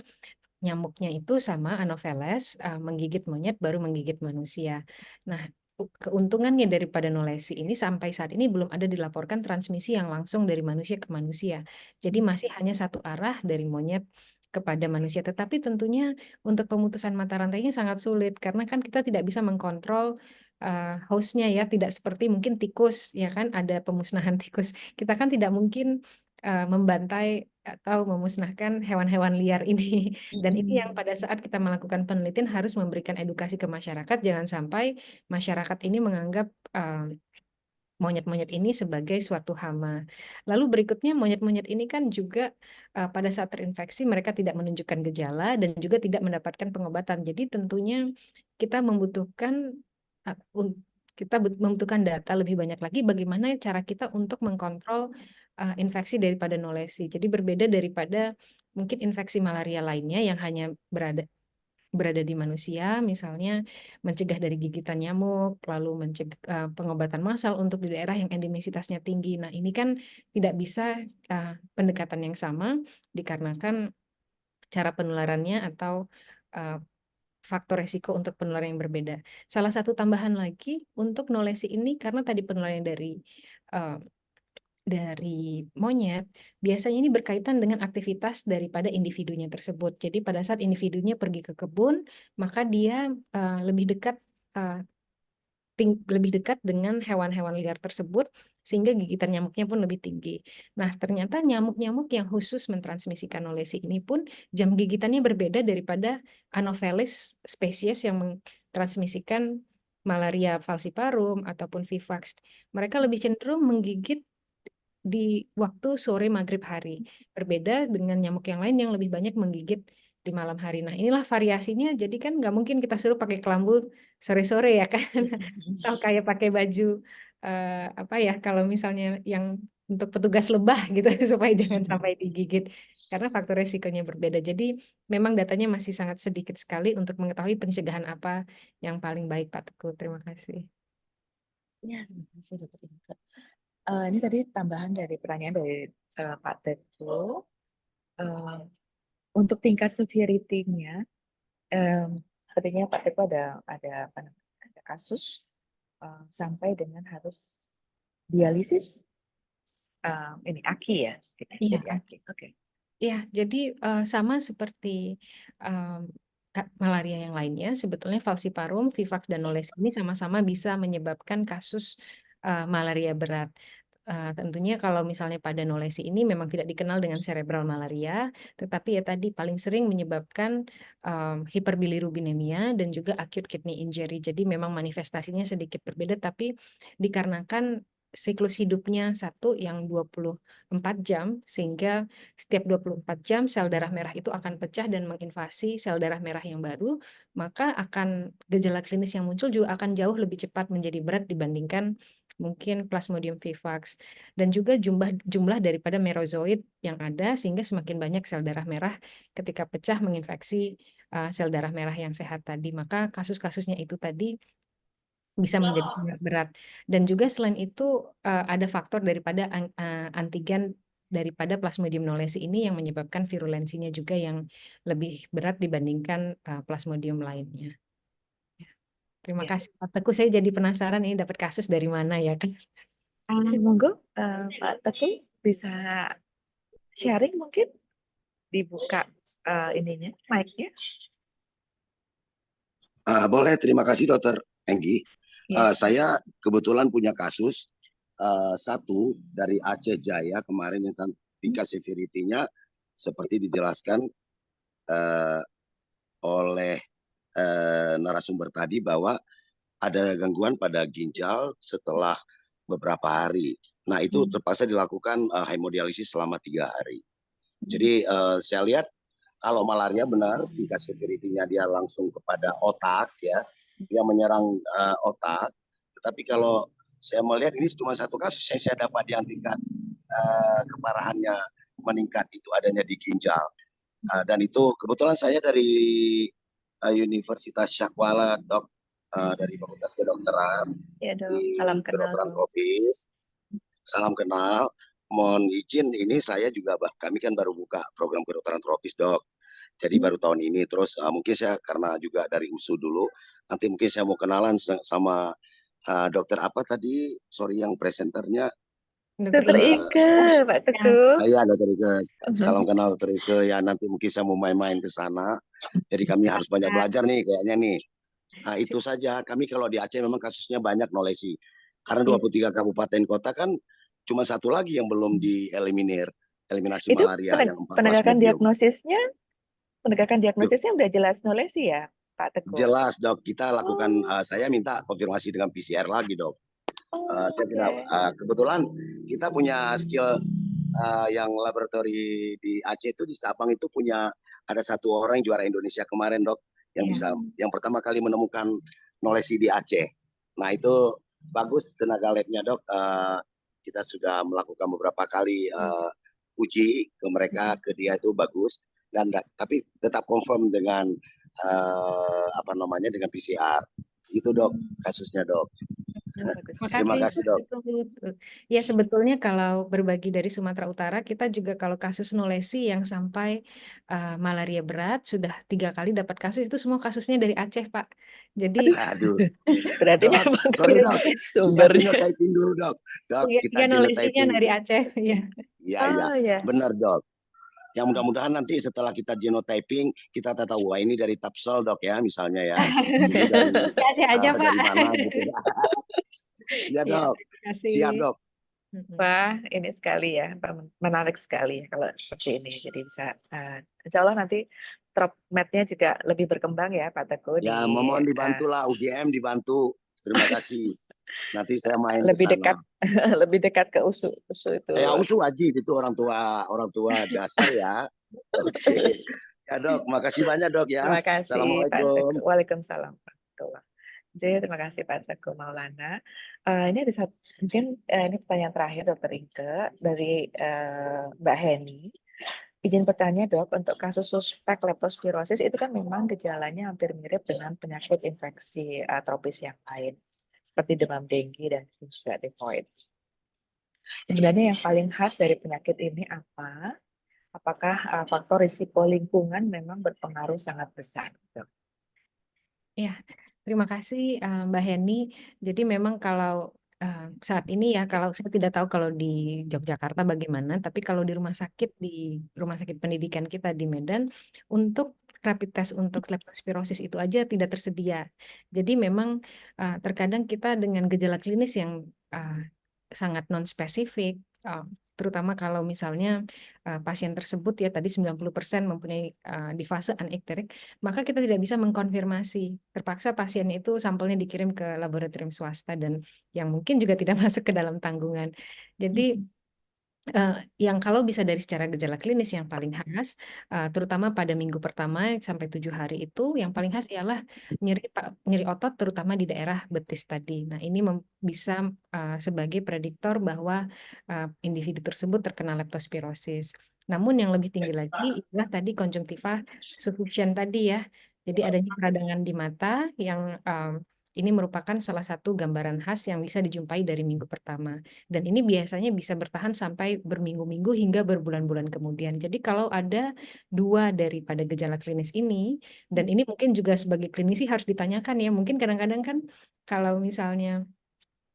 nyamuknya itu sama Anopheles menggigit monyet baru menggigit manusia. Nah, keuntungannya daripada knowlesi ini sampai saat ini belum ada dilaporkan transmisi yang langsung dari manusia ke manusia. Jadi masih hanya satu arah dari monyet kepada manusia. Tetapi tentunya untuk pemutusan mata rantainya sangat sulit karena kan kita tidak bisa mengkontrol hostnya ya, tidak seperti mungkin tikus ya kan, ada pemusnahan tikus. Kita kan tidak mungkin membantai atau memusnahkan hewan-hewan liar ini. Dan ini yang pada saat kita melakukan penelitian harus memberikan edukasi ke masyarakat, jangan sampai masyarakat ini menganggap monyet-monyet ini sebagai suatu hama. Lalu berikutnya monyet-monyet ini kan juga pada saat terinfeksi mereka tidak menunjukkan gejala dan juga tidak mendapatkan pengobatan. Jadi tentunya kita membutuhkan data lebih banyak lagi bagaimana cara kita untuk mengkontrol infeksi daripada knowlesi. Jadi berbeda daripada mungkin infeksi malaria lainnya yang hanya berada di manusia, misalnya mencegah dari gigitan nyamuk, lalu mencegah pengobatan massal untuk di daerah yang endemisitasnya tinggi. Nah, ini kan tidak bisa pendekatan yang sama dikarenakan cara penularannya atau faktor resiko untuk penularan yang berbeda. Salah satu tambahan lagi untuk knowlesi ini karena tadi penularan dari monyet, biasanya ini berkaitan dengan aktivitas daripada individunya tersebut. Jadi pada saat individunya pergi ke kebun, maka dia lebih dekat dengan hewan-hewan liar tersebut, sehingga gigitan nyamuknya pun lebih tinggi. Nah, ternyata nyamuk-nyamuk yang khusus mentransmisikan knowlesi ini pun jam gigitannya berbeda daripada Anopheles spesies yang mentransmisikan malaria falciparum ataupun vivax. Mereka lebih cenderung menggigit di waktu sore maghrib hari. Berbeda dengan nyamuk yang lain yang lebih banyak menggigit di malam hari. Nah, inilah variasinya. Jadi kan nggak mungkin kita suruh pakai kelambu sore-sore ya kan. Atau kayak pakai baju apa ya kalau misalnya yang untuk petugas lebah gitu supaya jangan sampai digigit. Karena faktor resikonya berbeda. Jadi memang datanya masih sangat sedikit sekali untuk mengetahui pencegahan apa yang paling baik, Pak Teguh. Terima kasih. Ya, terima kasih Dokter Inke. Ini tadi tambahan dari pertanyaan dari Pak Teguh. Untuk tingkat severity-nya, sepertinya Pak Teguh ada kasus sampai dengan harus dialisis. Ini AKI ya? Iya, Jadi AKI. Oke. Ya, jadi sama seperti malaria yang lainnya, sebetulnya falciparum, vivax, dan knowlesi ini sama-sama bisa menyebabkan kasus malaria berat. Tentunya kalau misalnya pada knowlesi ini memang tidak dikenal dengan cerebral malaria, tetapi ya tadi paling sering menyebabkan hiperbilirubinemia dan juga acute kidney injury. Jadi memang manifestasinya sedikit berbeda, tapi dikarenakan siklus hidupnya satu yang 24 jam, sehingga setiap 24 jam sel darah merah itu akan pecah dan menginvasi sel darah merah yang baru, maka akan gejala klinis yang muncul juga akan jauh lebih cepat menjadi berat dibandingkan mungkin Plasmodium vivax. Dan juga jumlah daripada merozoid yang ada, sehingga semakin banyak sel darah merah ketika pecah menginfeksi sel darah merah yang sehat tadi. Maka kasus-kasusnya itu tadi bisa menjadi sangat berat. Dan juga selain itu ada faktor daripada antigen daripada Plasmodium knowlesi ini yang menyebabkan virulensinya juga yang lebih berat dibandingkan Plasmodium lainnya. Terima Ya. kasih Pak Teguh, saya jadi penasaran ini dapat kasus dari mana ya kan? Monggo Pak Teguh bisa sharing mungkin dibuka ininya, mic-nya. Boleh, terima kasih Dokter Enggi. Ya. Saya kebetulan punya kasus satu dari Aceh Jaya kemarin yang tingkat severity-nya seperti dijelaskan oleh narasumber tadi bahwa ada gangguan pada ginjal setelah beberapa hari. Nah itu terpaksa dilakukan hemodialisis selama 3 hari. Jadi saya lihat kalau malaria benar tingkat severity-nya dia langsung kepada otak ya, dia menyerang otak. Tetapi kalau saya melihat ini cuma satu kasus yang saya dapat yang tingkat keparahannya meningkat itu adanya di ginjal. Dan itu kebetulan saya dari Universitas Syakwala Dok, dari Fakultas Kedokteran Ya Dok, di salam kenal kedokteran Dok. tropis. Salam kenal. Mohon izin, ini saya juga kami kan baru buka program kedokteran tropis Dok. Jadi baru tahun ini. Terus mungkin saya karena juga dari USU dulu, nanti mungkin saya mau kenalan sama dokter apa tadi? Sorry yang presenternya. Dokter Ike, Pak Teguh. Iya Dokter Ike. Salam kenal Dokter Ike. Ya nanti mungkin saya mau main-main ke sana. Jadi kami harus banyak belajar nih kayaknya nih. Nah, itu saja. Kami kalau di Aceh memang kasusnya banyak knowlesi. Karena 23 kabupaten kota kan cuma satu lagi yang belum eliminasi Itu malaria yang 4 penegakan Plasmodium. diagnosisnya udah jelas knowlesi ya, Pak Teguh? Jelas Dok, kita lakukan, saya minta konfirmasi dengan PCR lagi Dok. Saya tidak, kebetulan kita punya skill yang laboratori di Aceh itu di Sabang itu punya ada satu orang yang juara Indonesia kemarin Dok, yang bisa yang pertama kali menemukan knowlesi di Aceh. Nah itu bagus tenaga labnya Dok. Kita sudah melakukan beberapa kali uji ke mereka, ke dia itu bagus. Dan tapi tetap confirm dengan dengan PCR. Itu Dok kasusnya Dok. Terima kasih Dok. Ya sebetulnya kalau berbagi dari Sumatera Utara, kita juga kalau kasus knowlesi yang sampai malaria berat sudah 3 kali dapat kasus, itu semua kasusnya dari Aceh Pak. Jadi Aduh. berarti Dok, memang sorry Dok, kita sumbernya. genotyping dulu Dok. Dok, kita knowlesinya genotyping. dari Aceh. Iya, benar Dok. Yang mudah-mudahan nanti setelah kita genotyping, kita tahu wah ini dari Tapsel Dok ya, misalnya ya. Ini dari Aceh aja Pak. Dari mana gitu ya. Iya Dok, siap Dok. Wah, ini sekali ya, menarik sekali kalau seperti ini. Jadi bisa, insya Allah nanti TropMed-nya juga lebih berkembang ya Pak Teguh. Ya, mohon dibantulah UGM dibantu. Terima kasih. Nanti saya main lebih ke sana. dekat, lebih dekat ke USU itu. Ya USU wajib itu orang tua dasar ya. Oke. Ya Dok, makasih banyak Dok ya. Terima kasih Assalamualaikum. Pak Teguh. Waalaikumsalam. Jadi terima kasih Pak Teguh Maulana. Ini ada mungkin ini pertanyaan terakhir Dokter Inke dari Mbak Heni. Izin bertanya Dok, untuk kasus suspek leptospirosis itu kan memang gejalanya hampir mirip dengan penyakit infeksi tropis yang lain, seperti demam denggi dan juga tifoid. Sebenarnya yang paling khas dari penyakit ini apa? Apakah faktor risiko lingkungan memang berpengaruh sangat besar? Dok? Ya, terima kasih Mbak Heni. Jadi memang kalau saat ini ya, kalau saya tidak tahu kalau di Yogyakarta bagaimana, tapi kalau di rumah sakit pendidikan kita di Medan, untuk rapid test untuk leptospirosis itu aja tidak tersedia. Jadi memang terkadang kita dengan gejala klinis yang sangat non-spesifik, terutama kalau misalnya pasien tersebut ya tadi 90% mempunyai di fase anikterik, maka kita tidak bisa mengkonfirmasi. Terpaksa pasien itu sampelnya dikirim ke laboratorium swasta dan yang mungkin juga tidak masuk ke dalam tanggungan. Jadi yang kalau bisa dari secara gejala klinis yang paling khas, terutama pada minggu pertama sampai 7 hari itu, yang paling khas ialah nyeri otot terutama di daerah betis tadi. Nah ini bisa sebagai prediktor bahwa individu tersebut terkena leptospirosis. Namun yang lebih tinggi lagi adalah tadi konjungtiva suffusion tadi ya. Jadi adanya peradangan di mata yang Ini merupakan salah satu gambaran khas yang bisa dijumpai dari minggu pertama. Dan ini biasanya bisa bertahan sampai berminggu-minggu hingga berbulan-bulan kemudian. Jadi kalau ada 2 daripada gejala klinis ini, dan ini mungkin juga sebagai klinisi harus ditanyakan ya, mungkin kadang-kadang kan kalau misalnya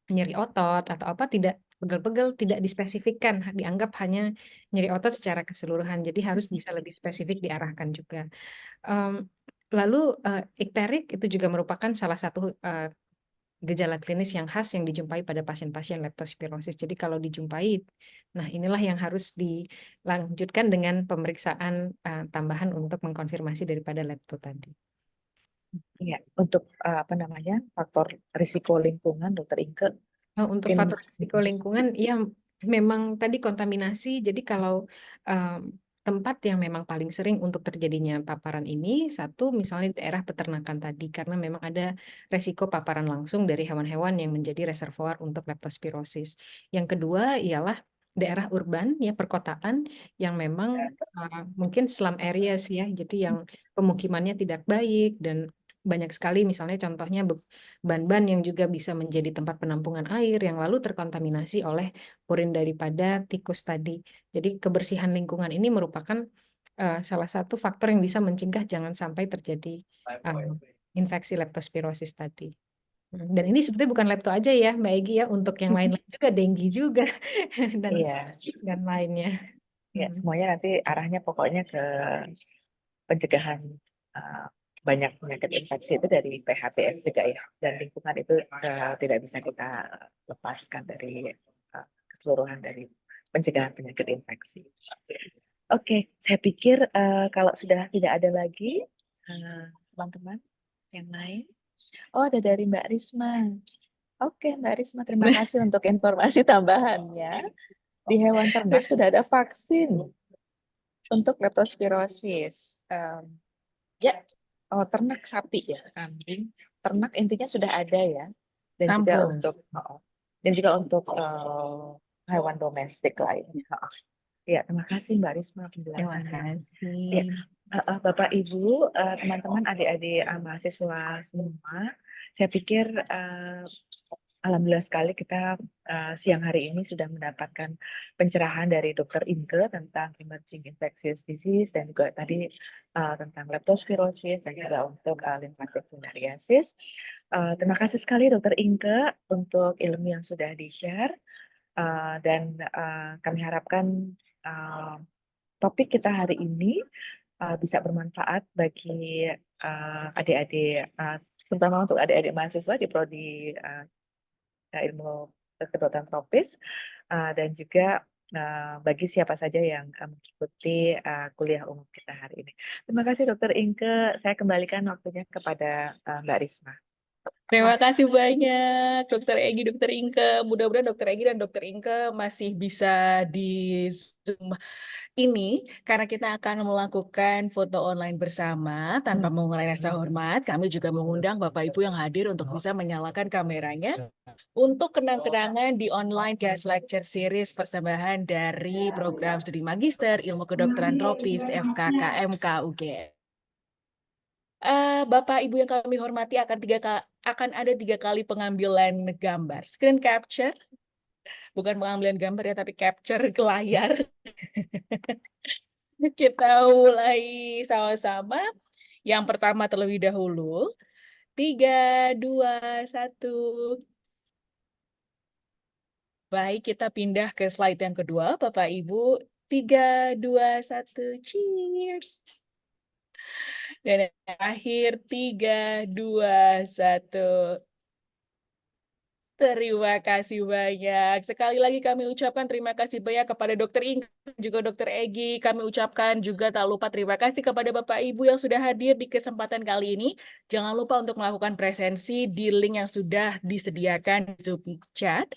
nyeri otot atau apa tidak pegel-pegel, tidak dispesifikkan, dianggap hanya nyeri otot secara keseluruhan. Jadi harus bisa lebih spesifik diarahkan juga. Lalu ikterik itu juga merupakan salah satu gejala klinis yang khas yang dijumpai pada pasien-pasien leptospirosis. Jadi kalau dijumpai, nah inilah yang harus dilanjutkan dengan pemeriksaan tambahan untuk mengkonfirmasi daripada lepto tadi. Iya, untuk apa namanya faktor risiko lingkungan, Dokter Inke. Untuk Mungkin faktor risiko lingkungan, ya memang tadi kontaminasi. Jadi kalau tempat yang memang paling sering untuk terjadinya paparan ini, satu misalnya di daerah peternakan tadi, karena memang ada resiko paparan langsung dari hewan-hewan yang menjadi reservoir untuk leptospirosis. Yang kedua ialah daerah urban, ya perkotaan, yang memang mungkin slum areas ya, jadi yang pemukimannya tidak baik dan banyak sekali misalnya contohnya ban-ban yang juga bisa menjadi tempat penampungan air yang lalu terkontaminasi oleh urin daripada tikus tadi. Jadi kebersihan lingkungan ini merupakan salah satu faktor yang bisa mencegah jangan sampai terjadi infeksi leptospirosis tadi. Dan ini sebetulnya bukan lepto aja ya Mbak Egy ya, untuk yang lain-lain juga, dengue juga dan lainnya. Ya, semuanya nanti arahnya pokoknya ke pencegahan banyak penyakit infeksi itu dari PHBS juga ya, dan lingkungan itu tidak bisa kita lepaskan dari keseluruhan dari pencegahan penyakit infeksi. Oke, saya pikir kalau sudah tidak ada lagi teman-teman yang lain. Oh, ada dari Mbak Risma. Oke, Mbak Risma, terima kasih untuk informasi tambahannya. Di hewan ternak sudah ada vaksin untuk leptospirosis. Ya, ternak sapi ya, kambing. Ternak intinya sudah ada ya. Dan juga untuk hewan domestik lainnya. Ya, terima kasih Mbak Risma penjelasannya. Terima kasih. Ya, Bapak Ibu, teman-teman, adik-adik mahasiswa semua, saya pikir alhamdulillah sekali kita siang hari ini sudah mendapatkan pencerahan dari Dr. Inke tentang emerging infectious disease dan juga tadi tentang leptospirosis dan juga untuk lymphatic filariasis. Terima kasih sekali Dr. Inke untuk ilmu yang sudah di-share dan kami harapkan topik kita hari ini bisa bermanfaat bagi adik-adik, terutama untuk adik-adik mahasiswa di prodi ilmu kedokteran tropis dan juga bagi siapa saja yang mengikuti kuliah umum kita hari ini. Terima kasih Dr. Inke. Saya kembalikan waktunya kepada Mbak Risma. Terima kasih banyak Dokter Egy, Dokter Inke. Mudah-mudahan Dokter Egy dan Dokter Inke masih bisa di Zoom ini karena kita akan melakukan foto online bersama tanpa mengulangi rasa hormat. Kami juga mengundang Bapak Ibu yang hadir untuk bisa menyalakan kameranya untuk kenang-kenangan di online guest lecture series persembahan dari program studi magister ilmu kedokteran tropis FKKMK UGM. Bapak Ibu yang kami hormati akan ada 3 kali pengambilan gambar. Screen capture, bukan pengambilan gambar ya, tapi capture ke layar. Kita mulai sama-sama. Yang pertama terlebih dahulu. 3, 2, 1. Baik, kita pindah ke slide yang kedua, Bapak Ibu. 3, 2, 1, cheers. Dan yang terakhir 3, 2, 1. Terima kasih banyak. Sekali lagi kami ucapkan terima kasih banyak kepada Dr. Inke juga Dr. Egy. Kami ucapkan juga tak lupa terima kasih kepada Bapak Ibu yang sudah hadir di kesempatan kali ini. Jangan lupa untuk melakukan presensi di link yang sudah disediakan di Zoom chat.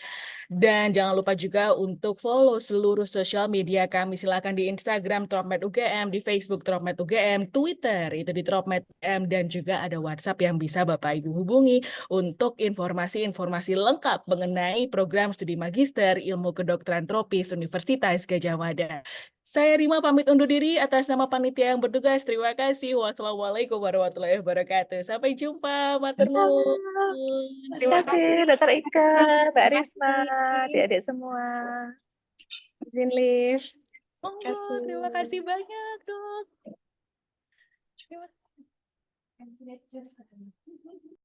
Dan jangan lupa juga untuk follow seluruh sosial media kami. Silakan di Instagram Tropmed UGM, di Facebook Tropmed UGM, Twitter itu di Tropmed UGM, dan juga ada WhatsApp yang bisa Bapak Ibu hubungi untuk informasi-informasi lengkap mengenai program studi magister ilmu kedokteran tropis Universitas Gadjah Mada. Saya Rima pamit undur diri atas nama panitia yang bertugas. Terima kasih. Wassalamualaikum warahmatullahi wabarakatuh. Sampai jumpa. Matur nuwun. Terima kasih, Dokter Inke, Mbak Risma, kasih. adik-adik semua. Izin live. Monggo, terima kasih banyak, Dok. Terima kasih.